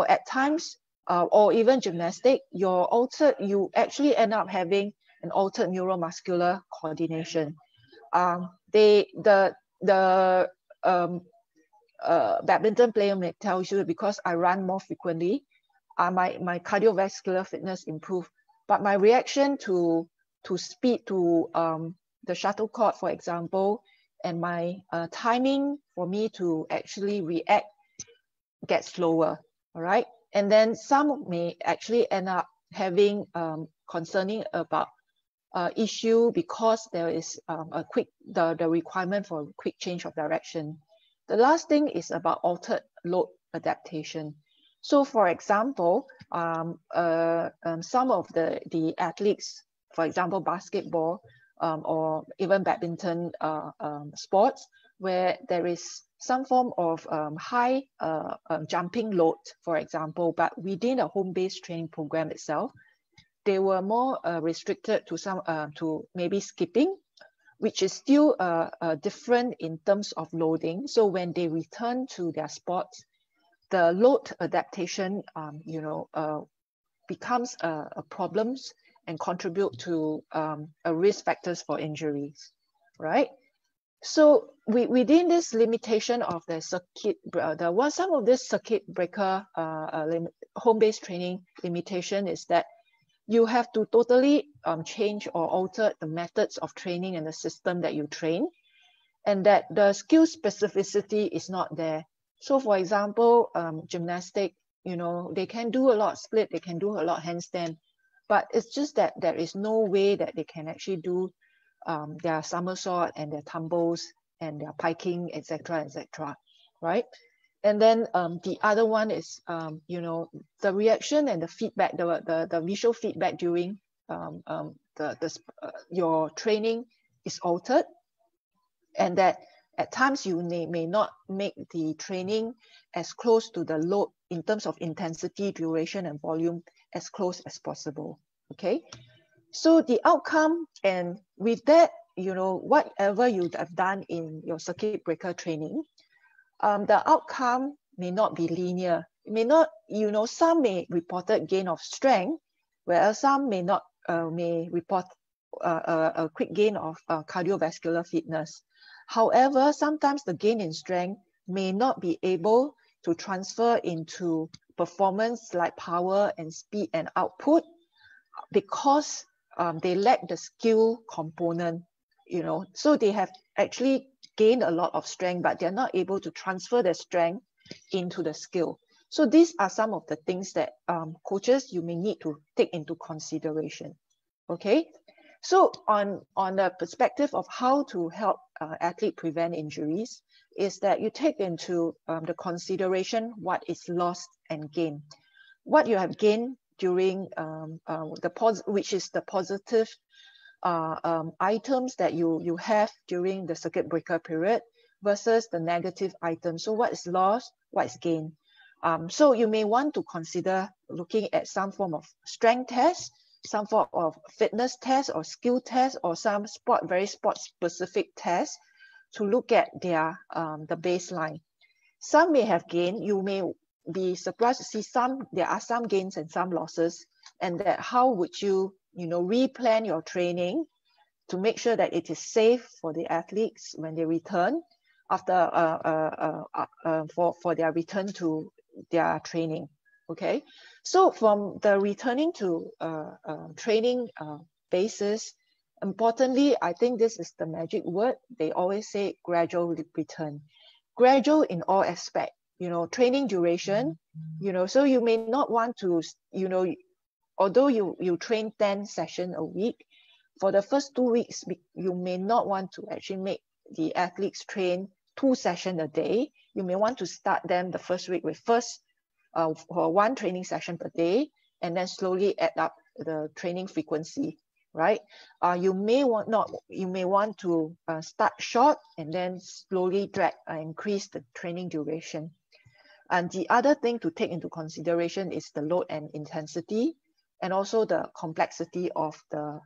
at times, or even gymnastic, you actually end up having an altered neuromuscular coordination. Badminton player may tell you, because I run more frequently, my cardiovascular fitness improved, but my reaction to speed, to the shuttlecock, for example, and my timing for me to actually react gets slower, all right? And then some may actually end up having concerning about issue because there is the requirement for a quick change of direction. The last thing is about altered load adaptation. So for example, some of the athletes, for example, basketball or even badminton sports, where there is some form of high jumping load, for example, but within a home-based training program itself, they were more restricted to to maybe skipping, which is still different in terms of loading. So when they return to their sports, the load adaptation, becomes a problems and contribute to a risk factors for injuries, right? So within this limitation of the circuit, some of this circuit breaker home-based training limitation is that you have to totally change or alter the methods of training and the system that you train, and that the skill specificity is not there. So for example, gymnastic, they can do a lot of split, they can do a lot of handstand, but it's just that there is no way that they can actually do their somersault and their tumbles and their piking, etc., right? And then the other one is, the reaction and the feedback, the visual feedback during your training is altered, and that at times you may not make the training as close to the load in terms of intensity, duration, and volume as close as possible, okay? So the outcome, and with that, whatever you have done in your circuit breaker training, the outcome may not be linear. It may not, some may reported gain of strength, whereas some may not, may report a quick gain of cardiovascular fitness. However, sometimes the gain in strength may not be able to transfer into performance like power and speed and output because they lack the skill component, so they have actually gained a lot of strength, but they're not able to transfer the strength into the skill. So these are some of the things that coaches, you may need to take into consideration, okay? So on the perspective of how to help athlete prevent injuries, is that you take into the consideration what is lost and gained. What you have gained during which is the positive items that you have during the circuit breaker period versus the negative items. So what is lost, what is gained? So you may want to consider looking at some form of strength test, some form of fitness test or skill test, or some very sport specific test to look at their the baseline. Some may have gain. You may be surprised to see there are some gains and some losses, and that how would you replan your training to make sure that it is safe for the athletes when they return after for their return to their training. Okay, so from the returning to training basis, importantly, I think this is the magic word. They always say gradual return. Gradual in all aspects, training duration, so you may not want to, although you train 10 sessions a week, for the first 2 weeks, you may not want to actually make the athletes train 2 sessions a day. You may want to start them the first week with for 1 training session per day, and then slowly add up the training frequency, right? You may want to start short and then slowly increase the training duration. And the other thing to take into consideration is the load and intensity, and also the complexity of the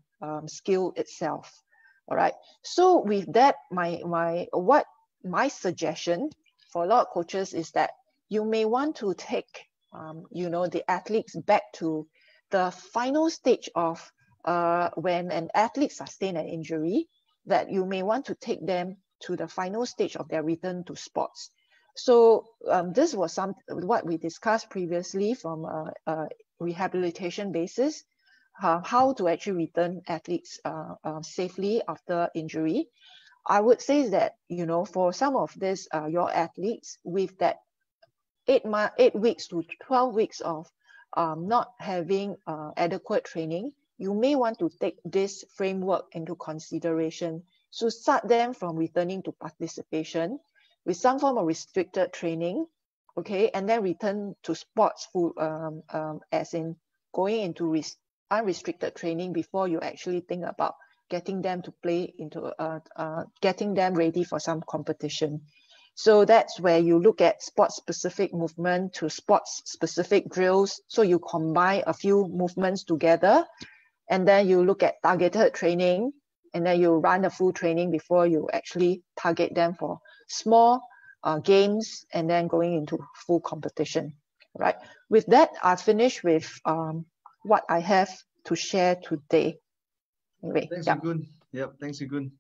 skill itself. All right. So with that, my suggestion for a lot of coaches is that you may want to take the athletes back to the final stage of when an athlete sustains an injury, that you may want to take them to the final stage of their return to sports. So this was what we discussed previously from a rehabilitation basis, how to actually return athletes safely after injury. I would say that, for some of these, your athletes with that 8 weeks to 12 weeks of not having adequate training, you may want to take this framework into consideration. So start them from returning to participation with some form of restricted training, okay, and then return to sports as in going into unrestricted training before you actually think about getting them to play into, getting them ready for some competition. So that's where you look at sport-specific movement to sport-specific drills. So you combine a few movements together, and then you look at targeted training, and then you run a full training before you actually target them for small games, and then going into full competition, right? With that, I finish with what I have to share today. Anyway, thanks, Hwee Koon. Yep, thanks, Hwee Koon.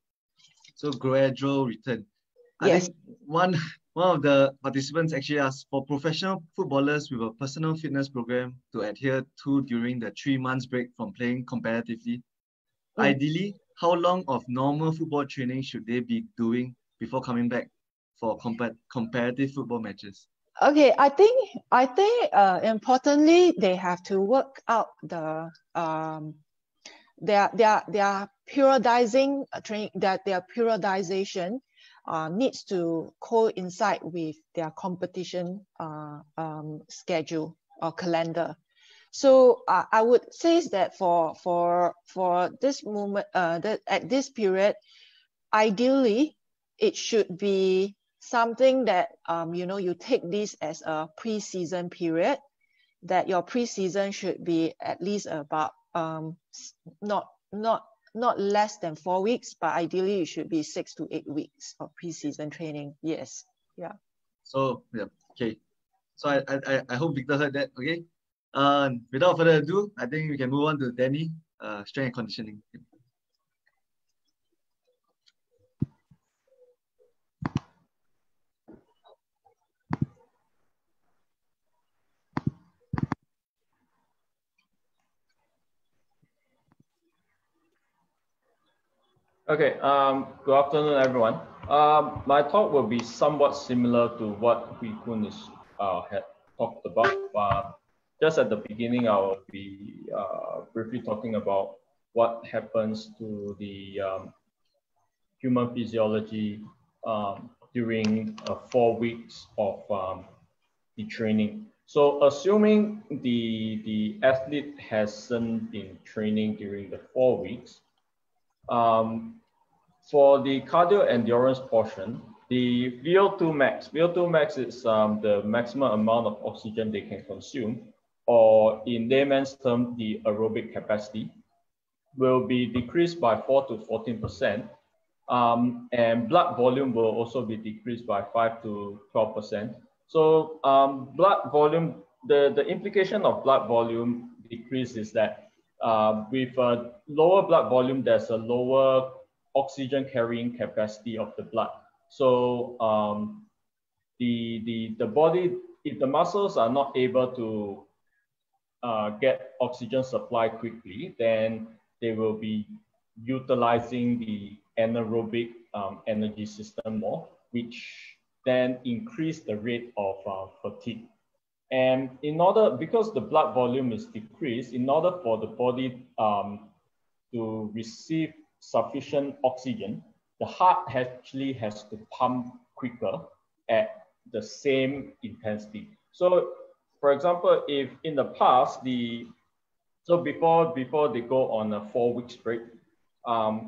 So gradual return. Yes. I think one of the participants actually asked for professional footballers with a personal fitness program to adhere to during the 3 months break from playing competitively. Ideally, how long of normal football training should they be doing before coming back for competitive football matches? Okay, I think importantly, they have to work out the their periodizing training, that their periodization needs to coincide with their competition schedule or calendar. So I would say that for this moment, at this period, ideally it should be something that you take this as a pre-season period, that your pre-season should be at least about not less than 4 weeks, but ideally it should be 6 to 8 weeks of pre-season training. Yes. Yeah. So yeah, okay. So I hope Victor heard that. Okay. Without further ado, I think we can move on to Danny, strength and conditioning. Okay, good afternoon, everyone. My talk will be somewhat similar to what Hwee Koon had talked about. Just at the beginning, I will be briefly talking about what happens to the human physiology during 4 weeks of detraining. So assuming the athlete hasn't been training during the 4 weeks, for the cardio endurance portion, the VO2 max is the maximum amount of oxygen they can consume, or in layman's term, the aerobic capacity, will be decreased by 4 to 14%. And blood volume will also be decreased by 5 to 12%. So blood volume, the implication of blood volume decrease is that with a lower blood volume, there's a lower oxygen carrying capacity of the blood. So the body, if the muscles are not able to get oxygen supply quickly, then they will be utilizing the anaerobic energy system more, which then increase the rate of fatigue. And because the blood volume is decreased, in order for the body to receive sufficient oxygen, the heart actually has to pump quicker at the same intensity. So for example, if in the past, before they go on a 4 weeks break,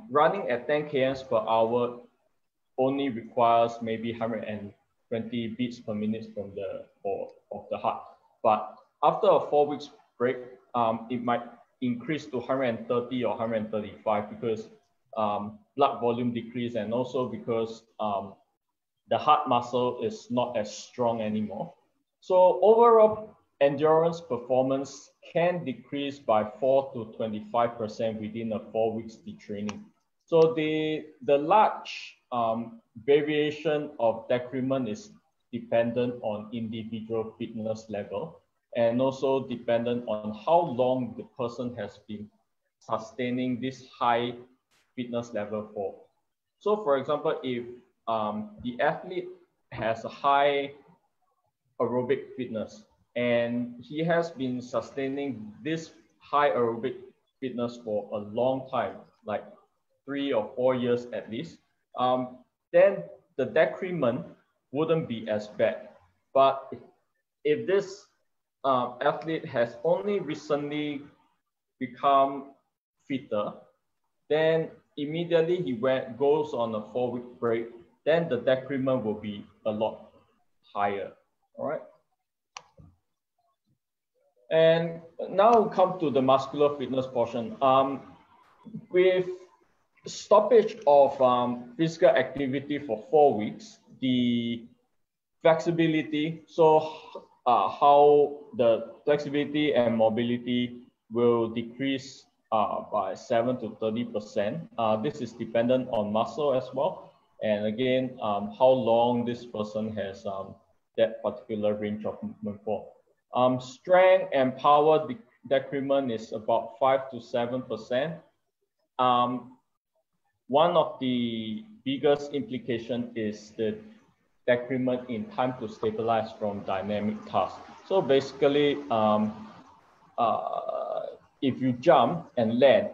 running at 10 km per hour only requires maybe 120 beats per minute of the heart. But after a 4 weeks break, it might increase to 130 or 135 because blood volume decrease, and also because the heart muscle is not as strong anymore. So overall endurance performance can decrease by 4 to 25% within a 4 weeks detraining. So the large variation of decrement is dependent on individual fitness level, and also dependent on how long the person has been sustaining this high fitness level for. So for example, if the athlete has a high aerobic fitness and he has been sustaining this high aerobic fitness for a long time, like 3 or 4 years at least, then the decrement wouldn't be as bad. But if this athlete has only recently become fitter, then immediately he goes on a 4 week break, then the decrement will be a lot higher. All right. And now we'll come to the muscular fitness portion. With stoppage of physical activity for 4 weeks, the flexibility, so how the flexibility and mobility will decrease by 7 to 30%. This is dependent on muscle as well. And again, how long this person has that particular range of movement for. Strength and power decrement is about 5 to 7%. One of the biggest implication is the decrement in time to stabilize from dynamic tasks. So basically, if you jump and land,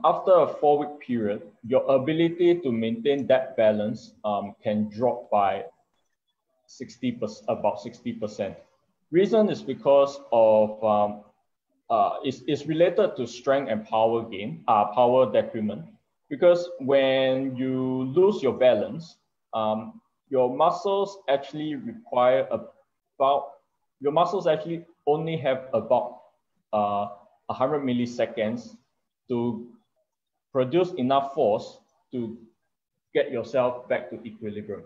after a 4 week period, your ability to maintain that balance can drop by about 60%. Reason is because of it's related to strength and power gain, power decrement. Because when you lose your balance, your muscles actually only have about 100 milliseconds to produce enough force to get yourself back to equilibrium.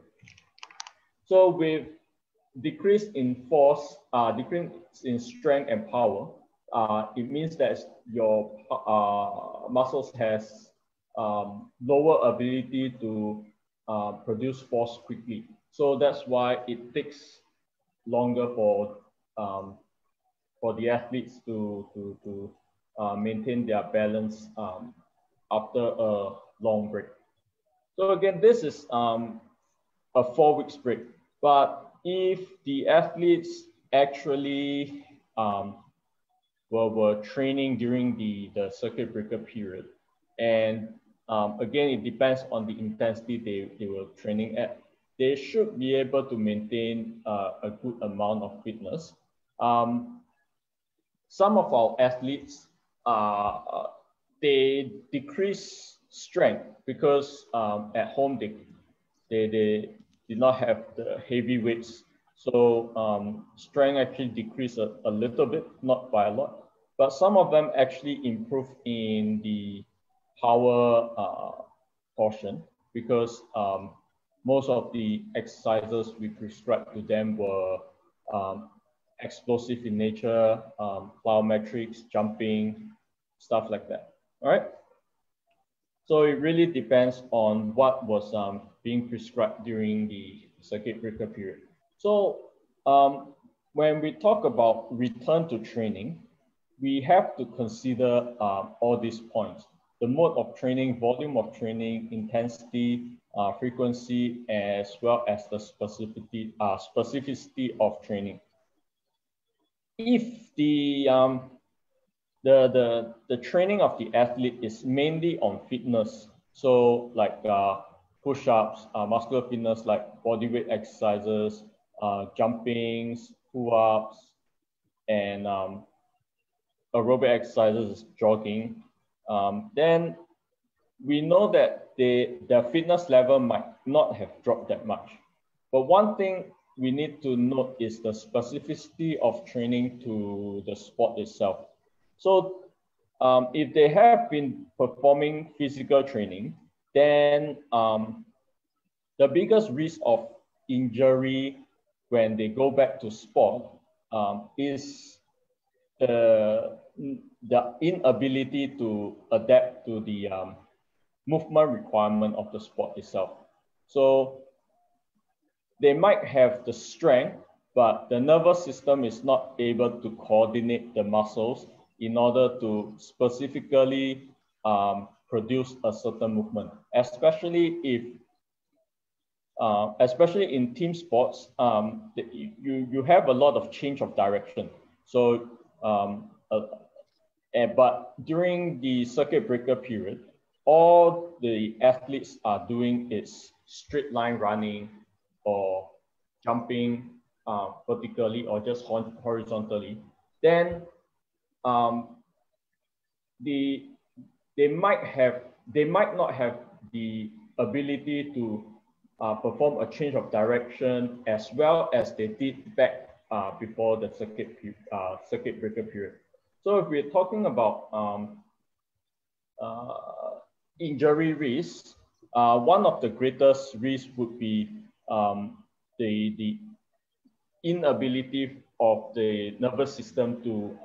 So with decrease in force, decrease in strength and power, it means that your muscles has lower ability to produce force quickly. So that's why it takes longer for the athletes to maintain their balance after a long break. So again, this is a 4 weeks break. But if the athletes actually were training during the circuit breaker period. And again, it depends on the intensity they were training at. They should be able to maintain a good amount of fitness. Some of our athletes, they decrease strength because at home they did not have the heavy weights. So strength actually decreased a little bit, not by a lot. But some of them actually improved in the power portion because most of the exercises we prescribed to them were explosive in nature, plyometrics, jumping, stuff like that. All right. So it really depends on what was being prescribed during the circuit breaker period. So when we talk about return to training, we have to consider all these points: the mode of training, volume of training, intensity, frequency, as well as the specificity of training. If the training of the athlete is mainly on fitness, so like push-ups, muscular fitness like bodyweight exercises, jumpings, pull-ups, and aerobic exercises, jogging, then we know that their fitness level might not have dropped that much. But one thing we need to note is the specificity of training to the sport itself. So if they have been performing physical training, then the biggest risk of injury when they go back to sport is the inability to adapt to the movement requirement of the sport itself. So they might have the strength, but the nervous system is not able to coordinate the muscles in order to specifically produce a certain movement, especially if, especially in team sports, you have a lot of change of direction. So, but during the circuit breaker period, all the athletes are doing is straight line running or jumping vertically or just horizontally. Then they might not have the ability to perform a change of direction as well as they did back before the circuit breaker period. So if we're talking about injury risks, one of the greatest risks would be the inability of the nervous system to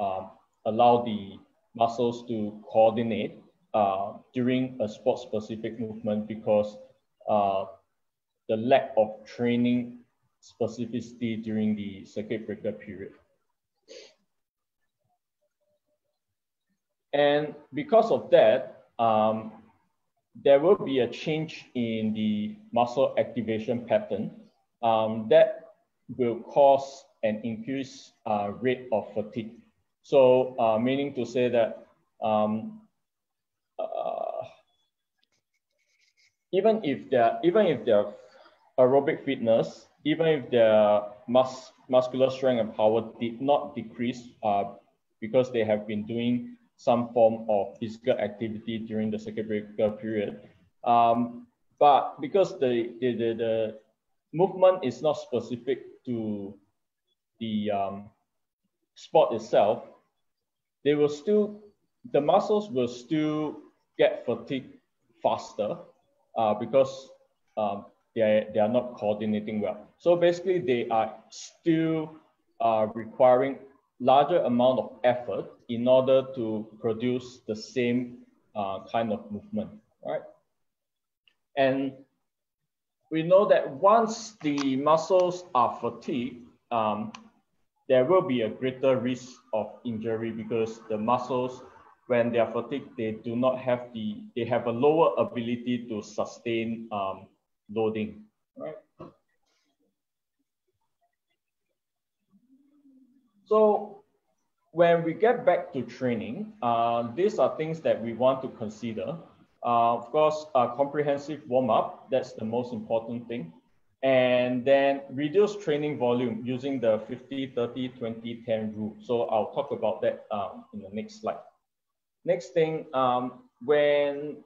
allow the muscles to coordinate during a sport-specific movement because the lack of training specificity during the circuit breaker period. And because of that, there will be a change in the muscle activation pattern that will cause an increased rate of fatigue. So meaning to say that even if their aerobic fitness, even if their muscular strength and power did not decrease because they have been doing some form of physical activity during the circuit breaker period, but because the movement is not specific to the sport itself, the muscles will still get fatigued faster because they are not coordinating well. So basically, they are still requiring larger amount of effort in order to produce the same kind of movement, right? And we know that once the muscles are fatigued, there will be a greater risk of injury because the muscles, when they are fatigued, they have a lower ability to sustain loading, right? So when we get back to training, these are things that we want to consider. Of course, comprehensive warm-up, that's the most important thing. And then reduce training volume using the 50-30-20-10 rule. So I'll talk about that in the next slide. Next thing, when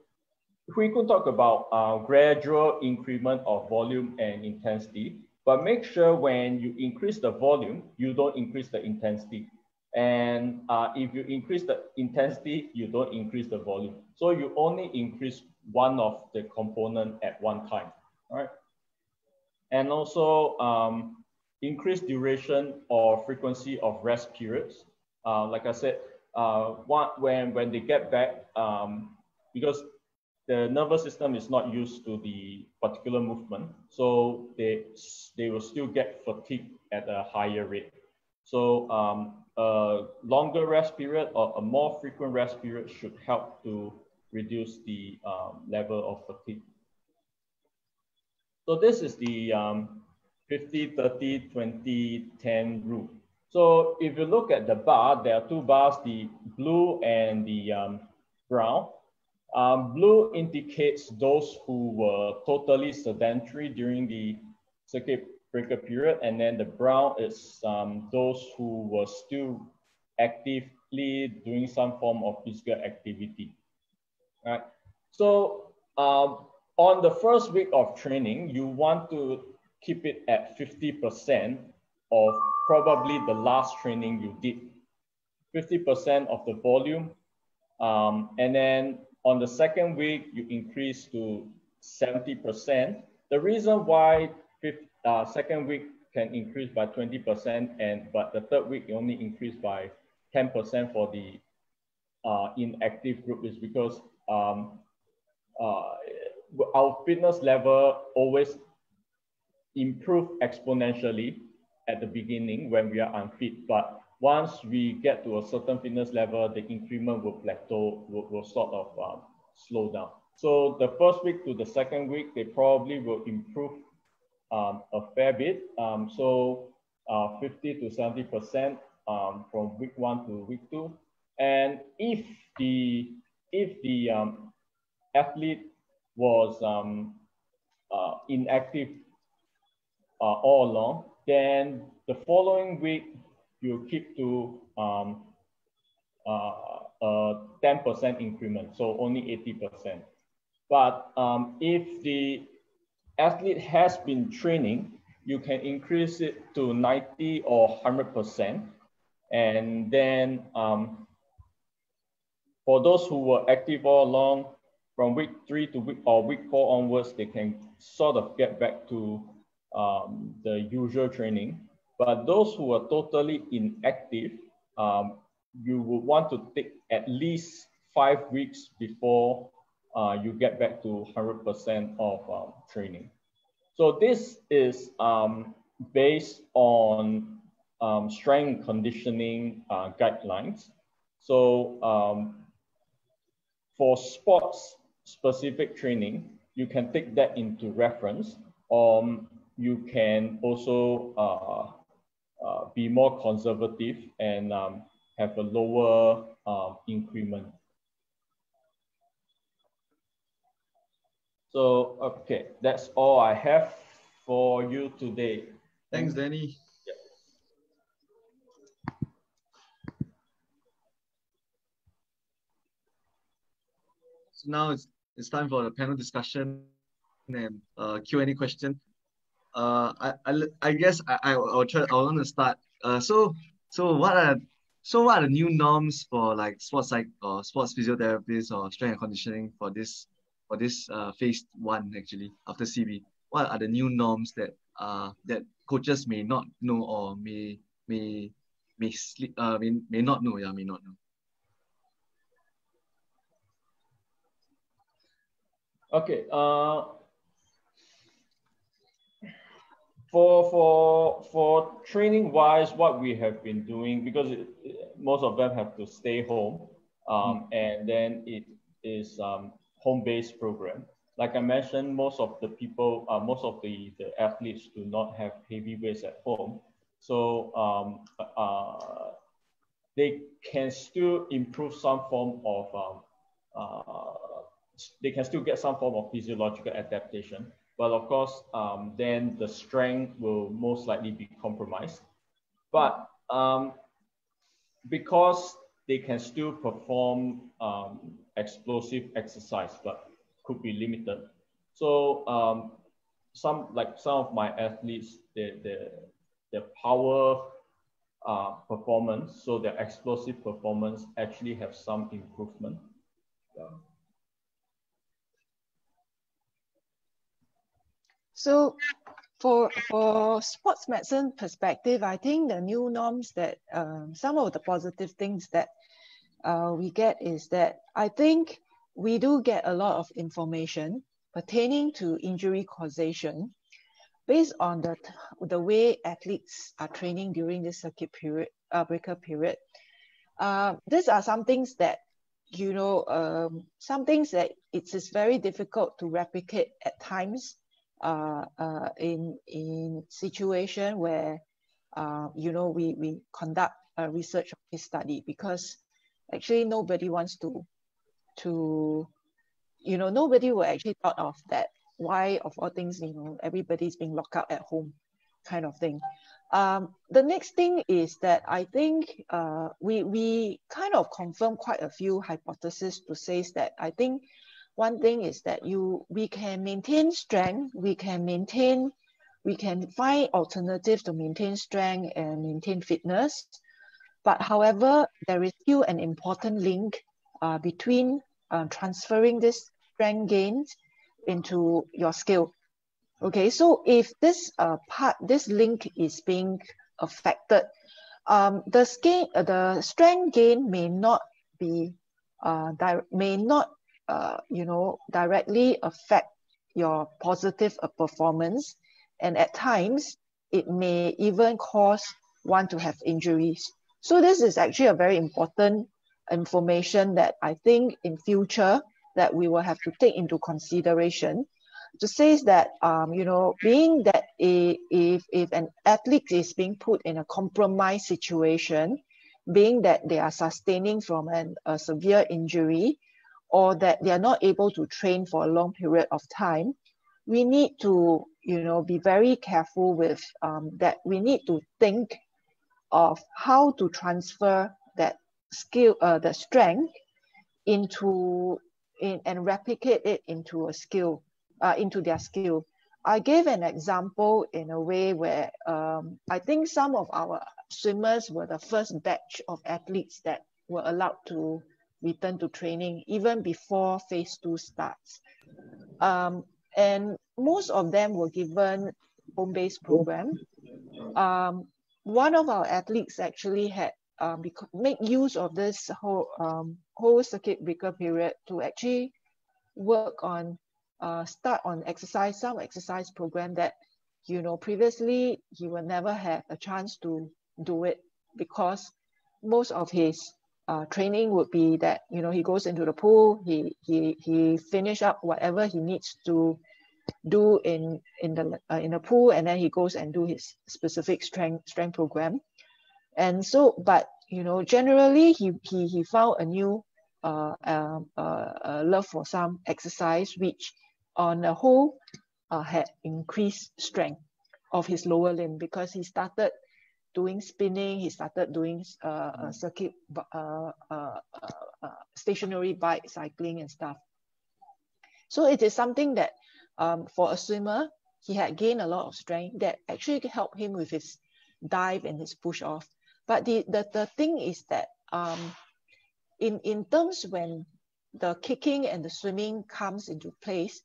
we could talk about gradual increment of volume and intensity, but make sure when you increase the volume, you don't increase the intensity. And if you increase the intensity, you don't increase the volume. So you only increase one of the component at one time, right? And also increase duration or frequency of rest periods. Like I said, when they get back, because the nervous system is not used to the particular movement, so they will still get fatigued at a higher rate. So a longer rest period or a more frequent rest period should help to reduce the level of fatigue. So this is the 50-30-20-10 rule. So if you look at the bar, there are two bars, the blue and the brown. Blue indicates those who were totally sedentary during the circuit breaker period, and then the brown is those who were still actively doing some form of physical activity. All right. So on the first week of training, you want to keep it at 50% of probably the last training you did. 50% of the volume. And then on the second week, you increase to 70%. The reason why second week can increase by 20%, but the third week you only increase by 10% for the inactive group is because our fitness level always improve exponentially at the beginning when we are unfit, but once we get to a certain fitness level, the increment will plateau, will sort of slow down. So the first week to the second week, they probably will improve a fair bit. So 50 to 70% from week 1 to week 2. And if the athlete was inactive all along, then the following week you keep to a 10% increment, so only 80%. But if the athlete has been training, you can increase it to 90 or 100%. And then for those who were active all along, from week 3 to week 4 onwards, they can sort of get back to the usual training. But those who are totally inactive, you would want to take at least 5 weeks before you get back to 100% of training. So this is based on strength and conditioning guidelines. So for sports specific training, you can take that into reference. You can also be more conservative and have a lower increment. So, okay, that's all I have for you today. Thanks, Danny. Yeah. So now it's time for the panel discussion and Q&A question. I guess I want to start. So what are the new norms for like sports psych or sports physiotherapists or strength and conditioning for this phase 1 actually after CB? What are the new norms that coaches may not know or may not know? Yeah, may not know. Okay. For training wise, what we have been doing, because most of them have to stay home, and then it is home-based program. Like I mentioned, most of the people, most of the athletes do not have heavy weights at home. So they can still improve some form of, they can still get some form of physiological adaptation. But of course, then the strength will most likely be compromised. But because they can still perform explosive exercise, but could be limited. So some of my athletes, their power performance, so their explosive performance actually have some improvement. Yeah. So for sports medicine perspective, I think the new norms that some of the positive things that we get is that I think we do get a lot of information pertaining to injury causation based on the way athletes are training during this circuit period, breaker period. These are some things that, you know, some things that it is very difficult to replicate at times in situation where, you know, we conduct a research or case study, because actually nobody wants to, you know, nobody will actually thought of that. Why, of all things, you know, everybody's being locked out at home kind of thing. The next thing is that I think we kind of confirm quite a few hypotheses to say that I think one thing is that we can maintain strength, we can find alternatives to maintain strength and maintain fitness. But however, there is still an important link between transferring this strength gains into your skill. Okay, so if this this link is being affected, the strength gain may not be you know, directly affect your positive performance, and at times it may even cause one to have injuries. So this is actually a very important information that I think in future that we will have to take into consideration, to say that you know, being that if an athlete is being put in a compromised situation, being that they are sustaining from a severe injury, or that they are not able to train for a long period of time, we need to, you know, be very careful with that. We need to think of how to transfer that skill, the strength, and replicate it into a skill, into their skill. I gave an example in a way where I think some of our swimmers were the first batch of athletes that were allowed to return to training even before phase 2 starts. And most of them were given home-based program. One of our athletes actually had make use of this whole circuit breaker period to actually work on, start on some exercise program that, you know, previously he would never have a chance to do it, because most of his training would be that, you know, he goes into the pool, he finish up whatever he needs to do in the pool, and then he goes and do his specific strength program. And so, but you know, generally he found a new love for some exercise, which on the whole had increased strength of his lower limb, because he started doing spinning, he started doing circuit stationary bike cycling and stuff. So it is something that for a swimmer, he had gained a lot of strength that actually helped him with his dive and his push off. But the thing is that in terms when the kicking and the swimming comes into place,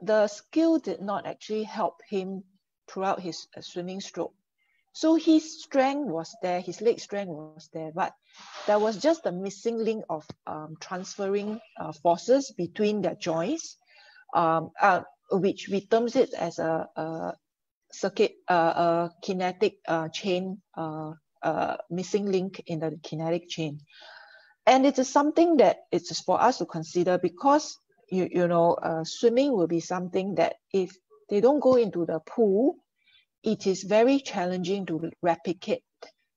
the skill did not actually help him throughout his swimming stroke. So his strength was there, his leg strength was there, but there was just a missing link of transferring forces between their joints, which we terms it as a circuit, kinetic chain, missing link in the kinetic chain. And it is something that it is for us to consider, because you know, swimming will be something that if they don't go into the pool, it is very challenging to replicate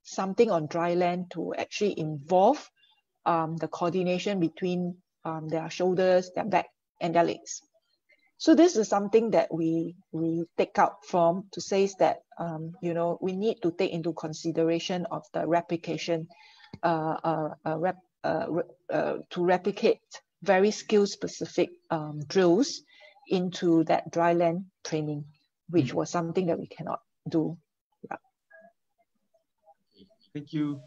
something on dry land to actually involve the coordination between their shoulders, their back, and their legs. So this is something that we take out from to say that you know, we need to take into consideration of the replication to replicate very skill specific drills into that dry land training, which was something that we cannot do. Yeah. Thank you.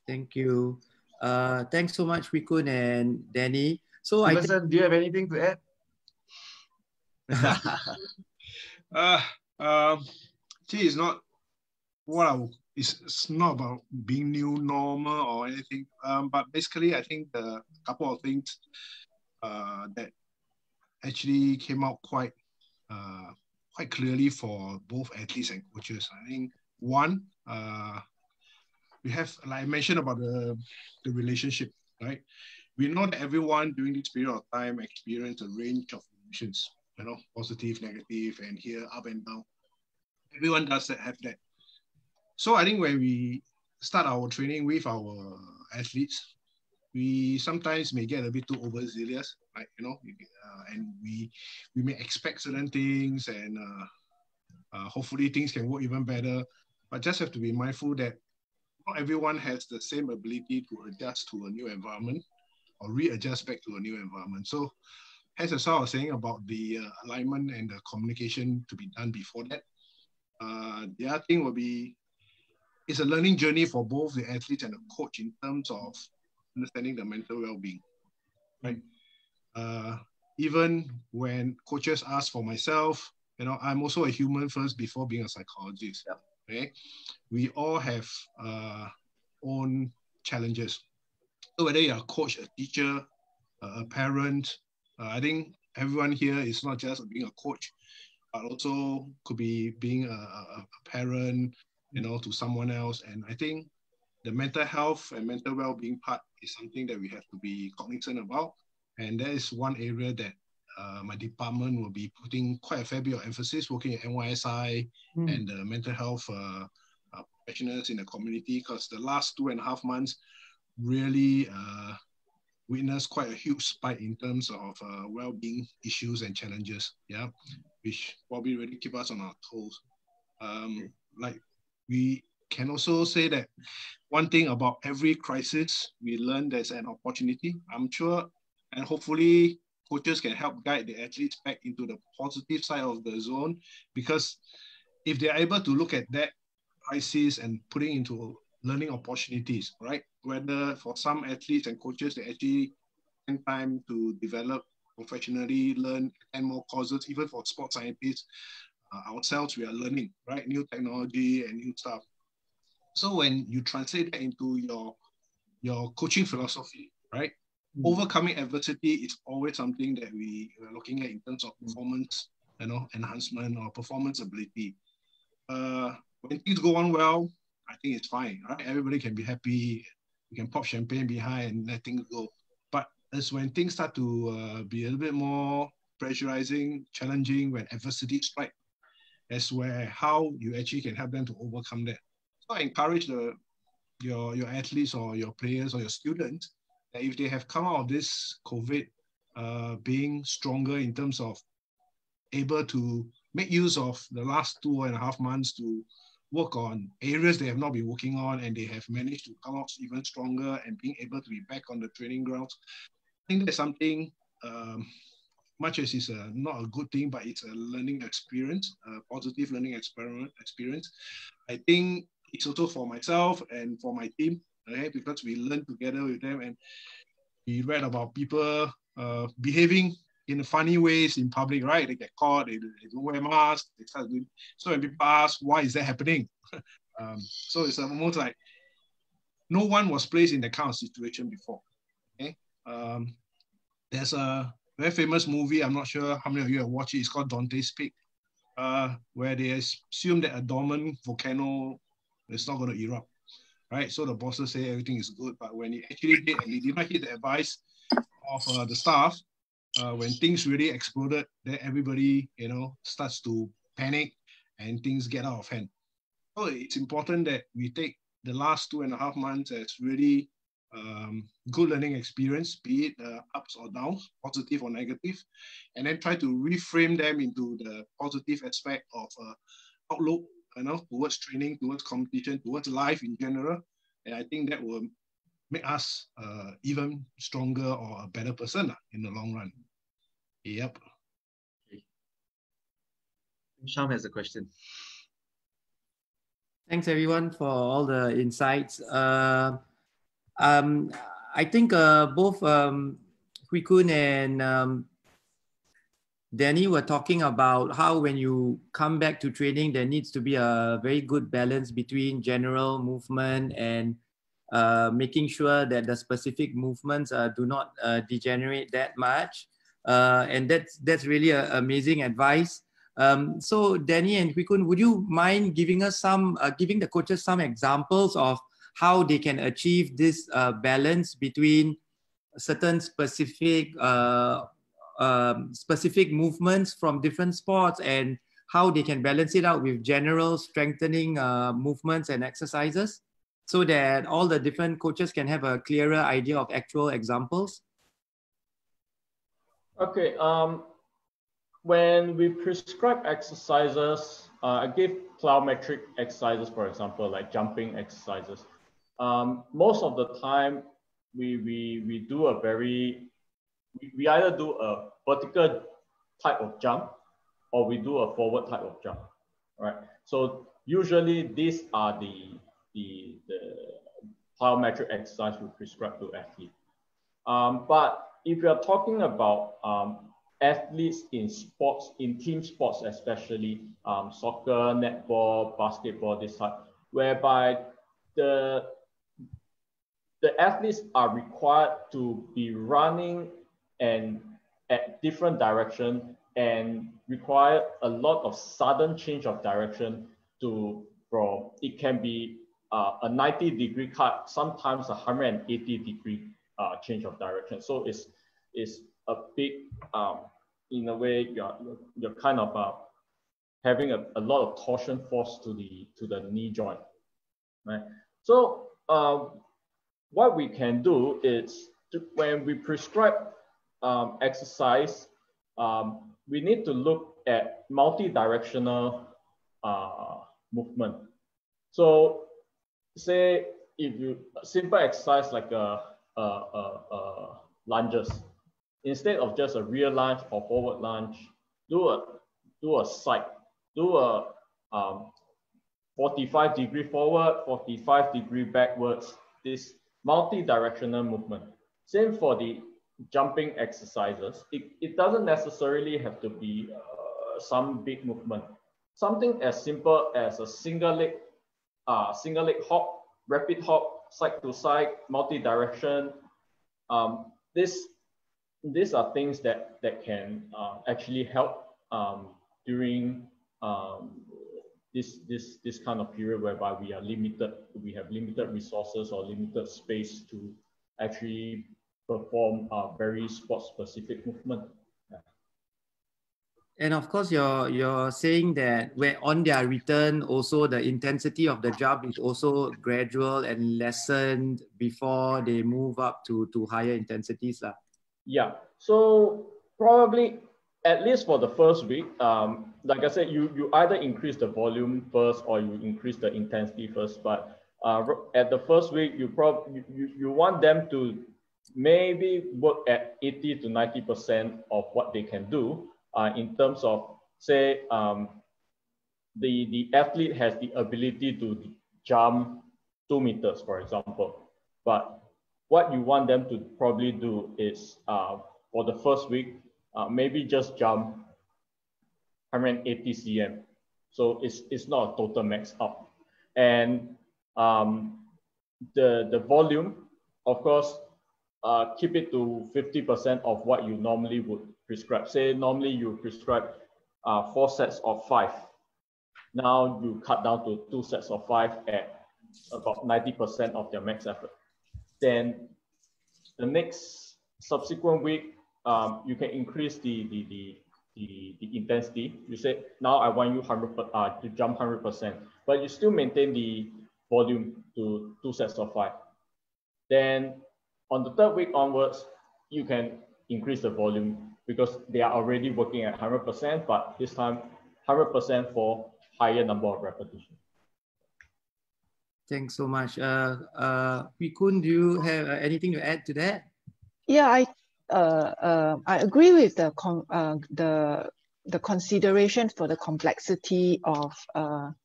Thank you. Thanks so much, Hwee Koon and Danny. So Stevenson, do you have anything to add? It's not what it's not about being new normal or anything. But basically, I think the couple of things that actually came out quite clearly for both athletes and coaches. I think one, we have, like I mentioned about the relationship, right? We know that everyone during this period of time experienced a range of emotions, you know, positive, negative, and here up and down. Everyone does have that. So I think when we start our training with our athletes, we sometimes may get a bit too overzealous, right? You know, and we may expect certain things, and hopefully things can work even better. But just have to be mindful that not everyone has the same ability to adjust to a new environment or readjust back to a new environment. So as I was saying about the alignment and the communication to be done before that, the other thing will be, it's a learning journey for both the athlete and the coach in terms of understanding the mental well-being, right? Even when coaches ask for myself, you know, I'm also a human first before being a psychologist. Yeah. Okay, we all have own challenges. So whether you're a coach, a teacher, a parent, I think everyone here is not just being a coach, but also could be being a parent, you know, to someone else. And I think the mental health and mental well-being part is something that we have to be cognizant about. And that is one area that my department will be putting quite a fair bit of emphasis, working at NYSI and the mental health professionals in the community, because the last 2.5 months really witnessed quite a huge spike in terms of well-being issues and challenges, yeah, which probably really keep us on our toes. Like, we can also say that one thing about every crisis, we learn there's an opportunity. I'm sure, and hopefully coaches can help guide the athletes back into the positive side of the zone, because if they're able to look at that crisis and putting into learning opportunities, right? Whether for some athletes and coaches, they actually spend time to develop professionally, learn, and more courses, even for sports scientists, ourselves, we are learning, right? New technology and new stuff. So when you translate that into your coaching philosophy, right? Overcoming adversity is always something that we are looking at in terms of performance, you know, enhancement or performance ability. When things go on well, I think it's fine, right? Everybody can be happy. You can pop champagne behind and let things go. But it's when things start to be a little bit more pressurizing, challenging, when adversity strikes, that's where how you actually can help them to overcome that. So I encourage your athletes or your players or your students that if they have come out of this COVID being stronger in terms of able to make use of the last 2.5 months to work on areas they have not been working on, and they have managed to come out even stronger and being able to be back on the training grounds. I think that's something, much as it's not a good thing, but it's a learning experience, a positive learning experience. I think it's also for myself and for my team, okay, because we learn together with them, and we read about people behaving in funny ways in public, right? They get caught, they don't wear masks, they start doing. So when people ask, why is that happening? So it's almost like no one was placed in that kind of situation before. Okay, there's a very famous movie, I'm not sure how many of you have watched it, it's called Dante's Peak, where they assume that a dormant volcano is not going to erupt, right? So the bosses say everything is good, but when it actually did, and it did not hit the advice of the staff, when things really exploded, then everybody, you know, starts to panic and things get out of hand. So it's important that we take the last 2.5 months as really good learning experience, be it ups or downs, positive or negative, and then try to reframe them into the positive aspect of outlook, towards training, towards competition, towards life in general. And I think that will make us even stronger or a better person in the long run. Yep. Okay. Sham has a question. Thanks everyone for all the insights. I think both Hwee Koon and Danny were talking about how when you come back to training, there needs to be a very good balance between general movement and making sure that the specific movements do not degenerate that much. And that's really amazing advice. So Danny and Hwee Koon, would you mind giving us giving the coaches some examples of how they can achieve this balance between certain specific movements from different sports and how they can balance it out with general strengthening movements and exercises, so that all the different coaches can have a clearer idea of actual examples? Okay. When we prescribe exercises, I give plyometric exercises, for example, like jumping exercises. Most of the time, we do we either do a vertical type of jump or we do a forward type of jump, right? So usually these are the plyometric exercise we prescribe to athletes. But if you're talking about athletes in sports, in team sports especially, soccer, netball, basketball, this type, whereby the athletes are required to be running and at different direction and require a lot of sudden change of direction from it can be a 90-degree cut, sometimes a 180-degree change of direction. So it's a big, in a way, you're kind of having a lot of torsion force to the knee joint, right? So what we can do is when we prescribe exercise, we need to look at multi-directional movement. So say if you simple exercise like lunges, instead of just a rear lunge or forward lunge, do a side, do a 45-degree forward, 45-degree backwards, this multi-directional movement. Same for the jumping exercises. It doesn't necessarily have to be some big movement. Something as simple as a single leg hop, rapid hop, side to side, multi-direction. These are things that can actually help during this kind of period whereby we have limited resources or limited space to actually perform a very sport-specific movement. Yeah. And of course, you're saying that on their return, also the intensity of the jump is also gradual and lessened before they move up to higher intensities. Yeah, so probably at least for the first week, like I said, you either increase the volume first or you increase the intensity first. But at the first week, you want them to maybe work at 80 to 90% of what they can do in terms of, say, the athlete has the ability to jump 2 meters, for example. But what you want them to probably do is for the first week, maybe just jump 180 cm. So it's not a total max up. And the volume, of course, keep it to 50% of what you normally would prescribe. Say normally you prescribe 4 sets of 5. Now you cut down to 2 sets of 5 at about 90% of their max effort. Then the next subsequent week, you can increase the intensity. You say, now I want you to jump 100%, but you still maintain the volume to 2 sets of 5. Then on the 3rd week onwards, you can increase the volume because they are already working at 100%, but this time 100% for higher number of repetitions. Thanks so much. Hwee Koon, do you have anything to add to that? Yeah, I agree with the consideration for the complexity of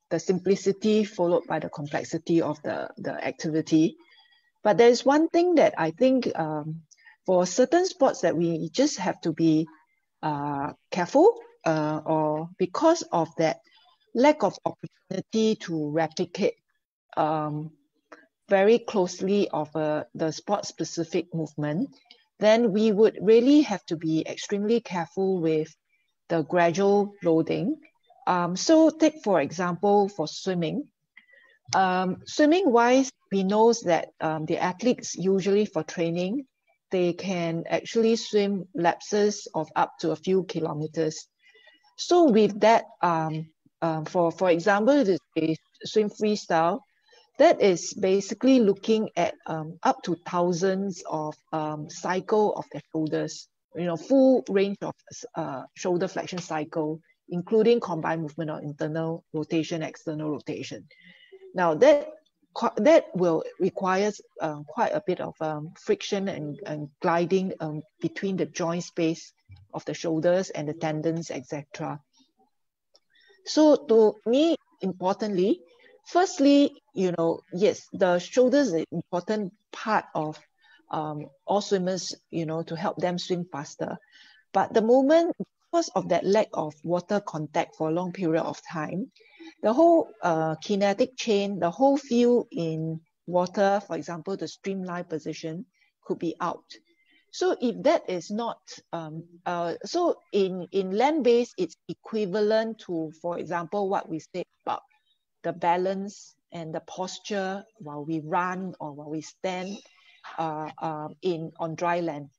the simplicity followed by the complexity of the activity. But there's one thing that I think for certain sports that we just have to be careful, or because of that lack of opportunity to replicate very closely of the sport-specific movement, then we would really have to be extremely careful with the gradual loading. So take, for example, for swimming. Swimming-wise, we know that the athletes usually for training, they can actually swim lapses of up to a few kilometers. So with that, for example, the swim freestyle, that is basically looking at up to thousands of cycle of the shoulders, full range of shoulder flexion cycle, including combined movement of internal rotation, external rotation. Now that will require quite a bit of friction and gliding between the joint space of the shoulders and the tendons, etc. So to me, importantly, firstly, yes, the shoulders is an important part of all swimmers, to help them swim faster. But the moment, because of that lack of water contact for a long period of time, the whole kinetic chain, the whole field in water, for example, the streamline position could be out. So if that is not, so in land-based, it's equivalent to, for example, what we say about the balance and the posture while we run or while we stand on dry land.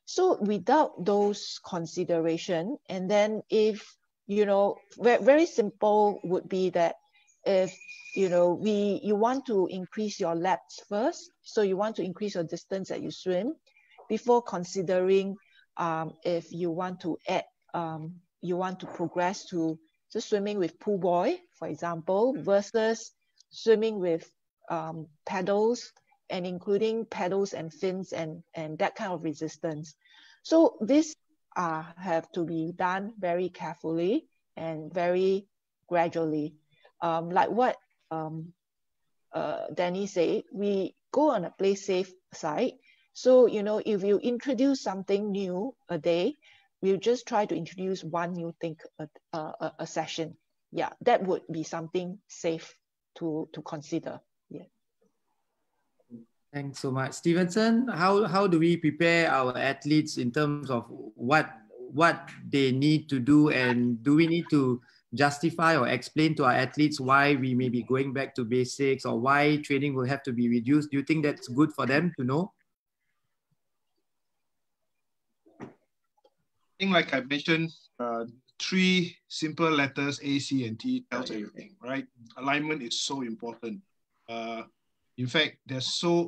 So without those consideration, and then if, very simple would be that if, you want to increase your laps first, so you want to increase your distance that you swim before considering if you want to add, you want to progress to just swimming with pool boy, for example, versus swimming with paddles and including paddles and fins and that kind of resistance. So this have to be done very carefully and very gradually. Like what Danny said, we go on a play safe side. So, if you introduce something new a day, we'll just try to introduce one new thing a session. Yeah, that would be something safe to consider. Yeah. Thanks so much. Stevenson, how do we prepare our athletes in terms of what they need to do, and do we need to justify or explain to our athletes why we may be going back to basics or why training will have to be reduced? Do you think that's good for them to know? I think, like I mentioned, 3 simple letters, A, C, and T tells everything, right? Alignment is so important. In fact,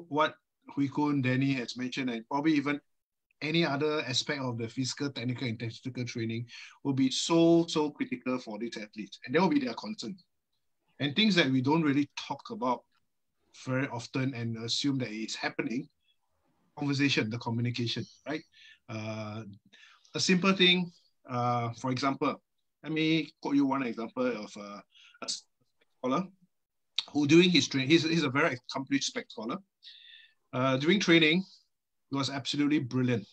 what Hwee Koon, Danny has mentioned, and probably even any other aspect of the physical, technical, and tactical training will be so critical for these athletes. And that will be their concern. And things that we don't really talk about very often and assume that it's happening, conversation, the communication, right? A simple thing, for example, let me quote you one example of a scholar who during his training, he's a very accomplished spec scholar. During training, he was absolutely brilliant.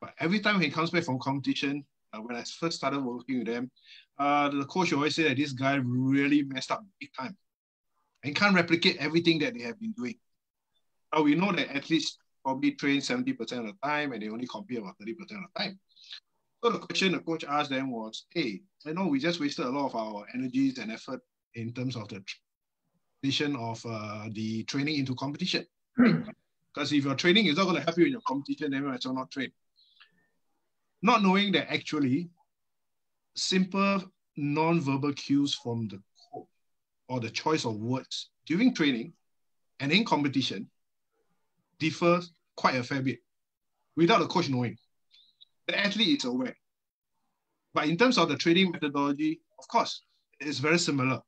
But every time he comes back from competition, when I first started working with them, the coach always said that this guy really messed up big time and can't replicate everything that they have been doing. Now we know that athletes probably train 70% of the time and they only compete about 30% of the time. So the question the coach asked them was, hey, we just wasted a lot of our energies and effort in terms of the transition of the training into competition. Because if your training is not going to help you in your competition, then you might as well not train. Not knowing that actually simple non-verbal cues from the coach or the choice of words during training and in competition differs quite a fair bit without the coach knowing. The athlete is aware. But in terms of the training methodology, of course, it's very similar.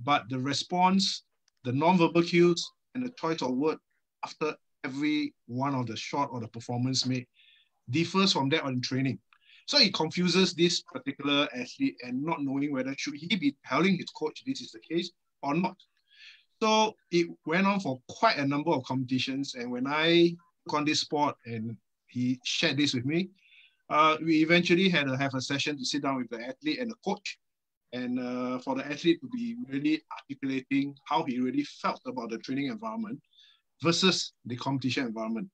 But the response, the non-verbal cues, and the choice of word after every one of the shot or the performance made differs from that on training. So it confuses this particular athlete and not knowing whether should he be telling his coach this is the case or not. So it went on for quite a number of competitions. And when I took on this sport and he shared this with me, we eventually had to have a session to sit down with the athlete and the coach, and for the athlete to be really articulating how he really felt about the training environment versus the competition environment.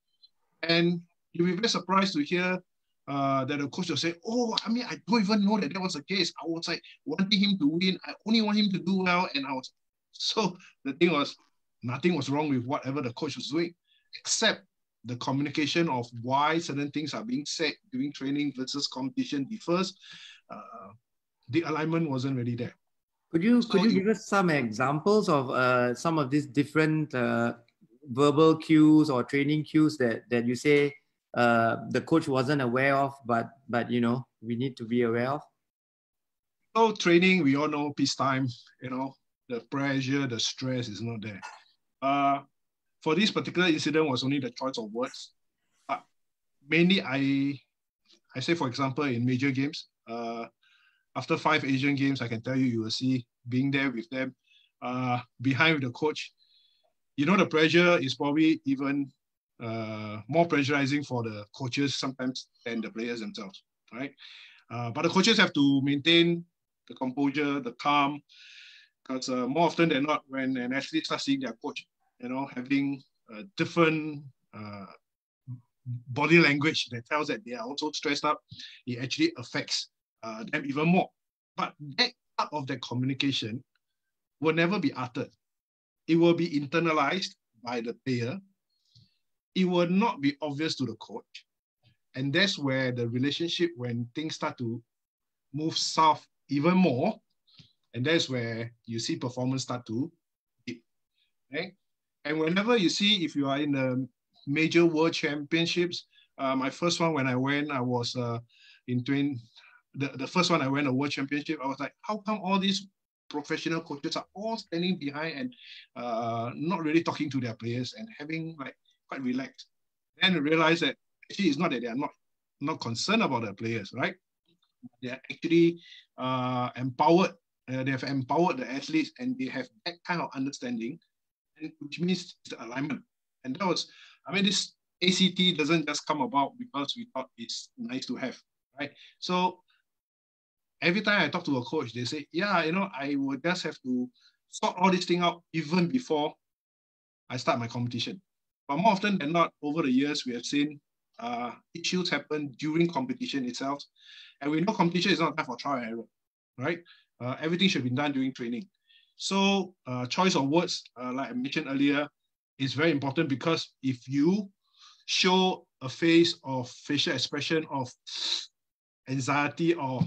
And you'll be very surprised to hear that the coach will say, oh, I mean, I don't even know that was the case. I was like wanting him to win. I only want him to do well. And I was, so the thing was, nothing was wrong with whatever the coach was doing, except the communication of why certain things are being said during training versus competition differs. The alignment wasn't really there. Could you give us some examples of some of these different verbal cues or training cues that you say the coach wasn't aware of, but you know, we need to be aware of? So training, we all know peacetime, you know, the pressure, the stress is not there. For this particular incident was only the choice of words. Mainly, I say, for example, in major games, after 5 Asian games, I can tell you, you will see being there with them, behind with the coach. You know, the pressure is probably even more pressurizing for the coaches sometimes than the players themselves, right? But the coaches have to maintain the composure, the calm, because more often than not, when an athlete starts seeing their coach, you know, having a different body language that tells that they are also stressed up, it actually affects them even more. But that part of that communication will never be uttered. It will be internalized by the player. It will not be obvious to the coach. And that's where the relationship, when things start to move south even more, and that's where you see performance start to dip. Okay? And whenever you see, if you are in the major world championships, my first one when I went, I was the first one I went a world championship, I was like, how come all these professional coaches are all standing behind and not really talking to their players and having like quite relaxed? Then I realized that actually it's not that they are not concerned about their players, right? They are actually empowered. They have empowered the athletes and they have that kind of understanding, which means the alignment. And that was, I mean, this ACT doesn't just come about because we thought it's nice to have, right? So every time I talk to a coach, they say, yeah, you know, I would just have to sort all this thing out even before I start my competition. But more often than not, over the years, we have seen issues happen during competition itself. And we know competition is not time for trial and error, right? Everything should be done during training. So choice of words, like I mentioned earlier, is very important, because if you show a face of facial expression of anxiety or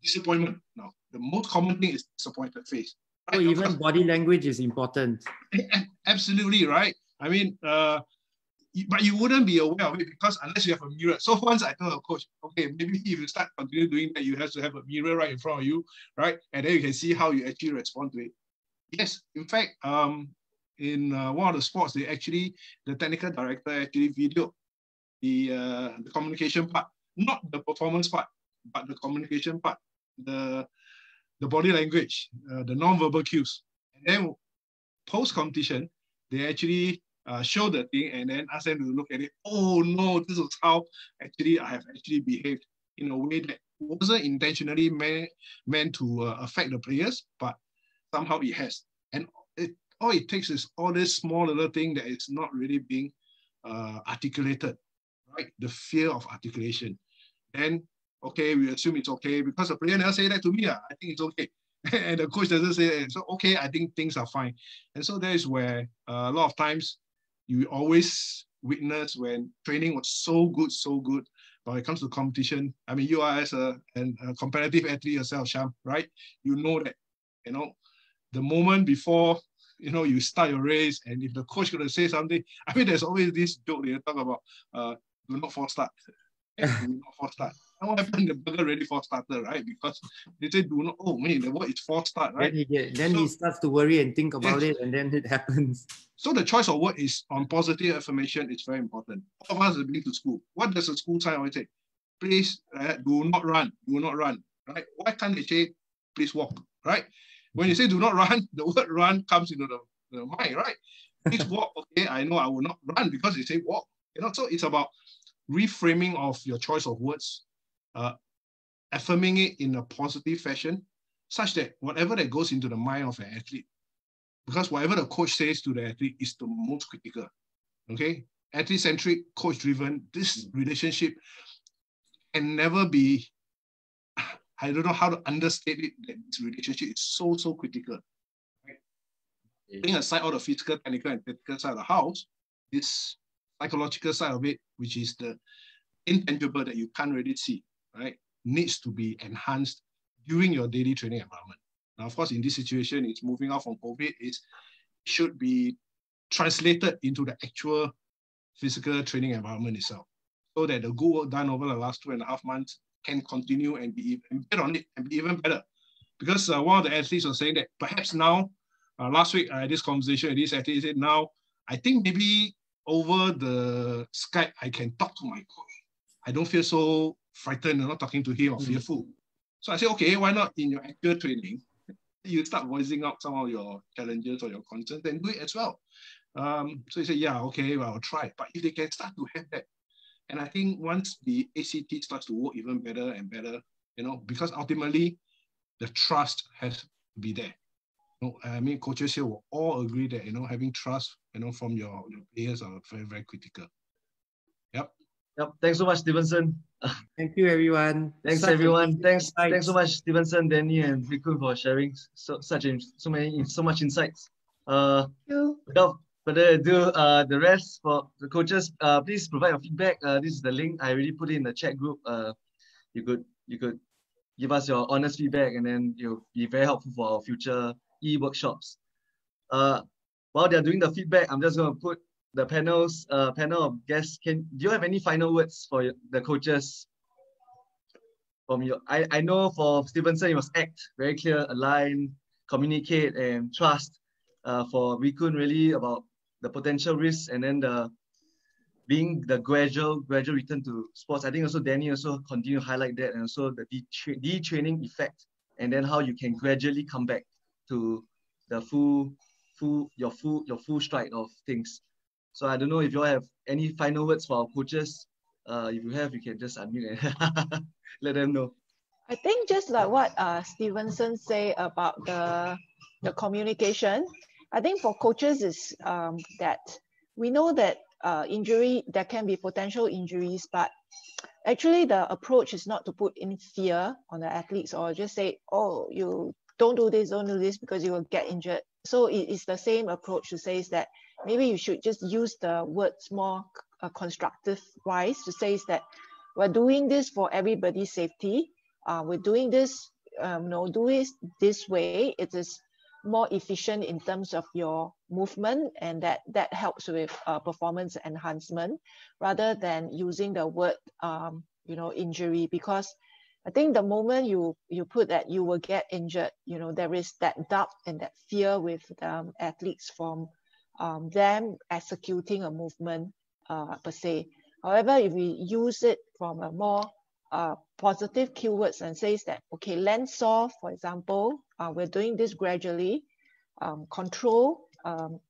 disappointment, now the most common thing is disappointed face. Right? So even body language is important. Absolutely, right? I mean, but you wouldn't be aware of it because unless you have a mirror. So once I told a coach, okay, maybe if you start continue doing that, you have to have a mirror right in front of you, right? And then you can see how you actually respond to it. Yes, in fact, in one of the sports, the technical director actually videoed the communication part, not the performance part, but the communication part, the body language, the non-verbal cues. And then post-competition, they actually show the thing and then ask them to look at it. Oh no, this is how actually I have actually behaved in a way that wasn't intentionally meant to affect the players, but somehow it has. And all it takes is all this small little thing that is not really being articulated, right? The fear of articulation. Then, okay, we assume it's okay because the player never say that to me. I think it's okay. And the coach doesn't say that. So, okay, I think things are fine. And so that is where a lot of times you always witness when training was so good, but when it comes to competition, I mean, you are as a competitive athlete yourself, Sham, right? You know that, you know, the moment before you start your race, and if the coach gonna say something, I mean, there's always this joke they talk about, do not false start. Do not false start. And what happened? The burger already false started, right? Because they say do not. Oh man, the word is false start, right? Then he starts to worry and think about it, and then it happens. So the choice of word is on positive affirmation. It's very important. All of us have been to school. What does the school sign always say? Please do not run. Do not run. Right? Why can't they say please walk? Right? When you say do not run, the word run comes into the mind, right? Please walk. Okay, I know I will not run because you say walk. So it's about reframing of your choice of words, affirming it in a positive fashion, such that whatever that goes into the mind of an athlete, because whatever the coach says to the athlete is the most critical. Okay, athlete-centric, coach-driven. This relationship can never be. I don't know how to understate it. That this relationship is so critical. Right? Putting aside all the physical, technical, and tactical side of the house, this psychological side of it, which is the intangible that you can't really see, right, needs to be enhanced during your daily training environment. Now, of course, in this situation, it's moving out from COVID. It should be translated into the actual physical training environment itself, so that the good work done over the last 2.5 months can continue and be even better on it and be even better. Because one of the athletes was saying that perhaps now, last week I had this conversation with this athlete, said now, I think maybe over the Skype, I can talk to my coach. I don't feel so frightened, not talking to him or fearful. So I said, okay, why not in your actual training, you start voicing out some of your challenges or your concerns and do it as well. So he said, yeah, okay, well, I'll try. But if they can start to have that, and I think once the ACT starts to work even better and better, because ultimately the trust has to be there. I mean, coaches here will all agree that, having trust, from your players are very, very critical. Yep. Thanks so much, Stevenson. Thank you, everyone. Thanks, everyone. Thanks so much, Stevenson, Danny, and Hwee Koon for sharing so much insights. Without further ado, the rest for the coaches, please provide your feedback. This is the link. I already put it in the chat group. You could give us your honest feedback, and then you'll be very helpful for our future e-workshops. While they're doing the feedback, I'm just going to put the panel of guests. Do you have any final words for the coaches? From your, I know for Stevenson it was act, very clear, align, communicate, and trust. For Hwee Koon, really about the potential risks, and then being the gradual return to sports. I think also Danny also continue to highlight that, and also the detraining effect, and then how you can gradually come back to the your full stride of things. So I don't know if you all have any final words for our coaches. If you have, you can just unmute and let them know. I think just like what Stevenson say about the communication, I think for coaches is that we know that injury, there can be potential injuries, but actually the approach is not to put in fear on the athletes or just say, oh, you don't do this because you will get injured. So it is the same approach to say is that maybe you should just use the words more constructive wise to say is that we're doing this for everybody's safety. We're doing this, do it this way. It is more efficient in terms of your movement, and that helps with performance enhancement rather than using the word injury, because I think the moment you put that you will get injured, there is that doubt and that fear with athletes from them executing a movement per se. However, if we use it from a more positive keywords and says that, okay, land saw, for example, we're doing this gradually, control,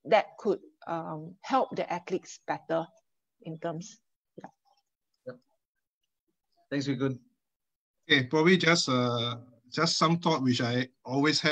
that could help the athletes better in terms. Yeah. Yep. Thanks, Hwee Koon. Okay, probably just some thought which I always have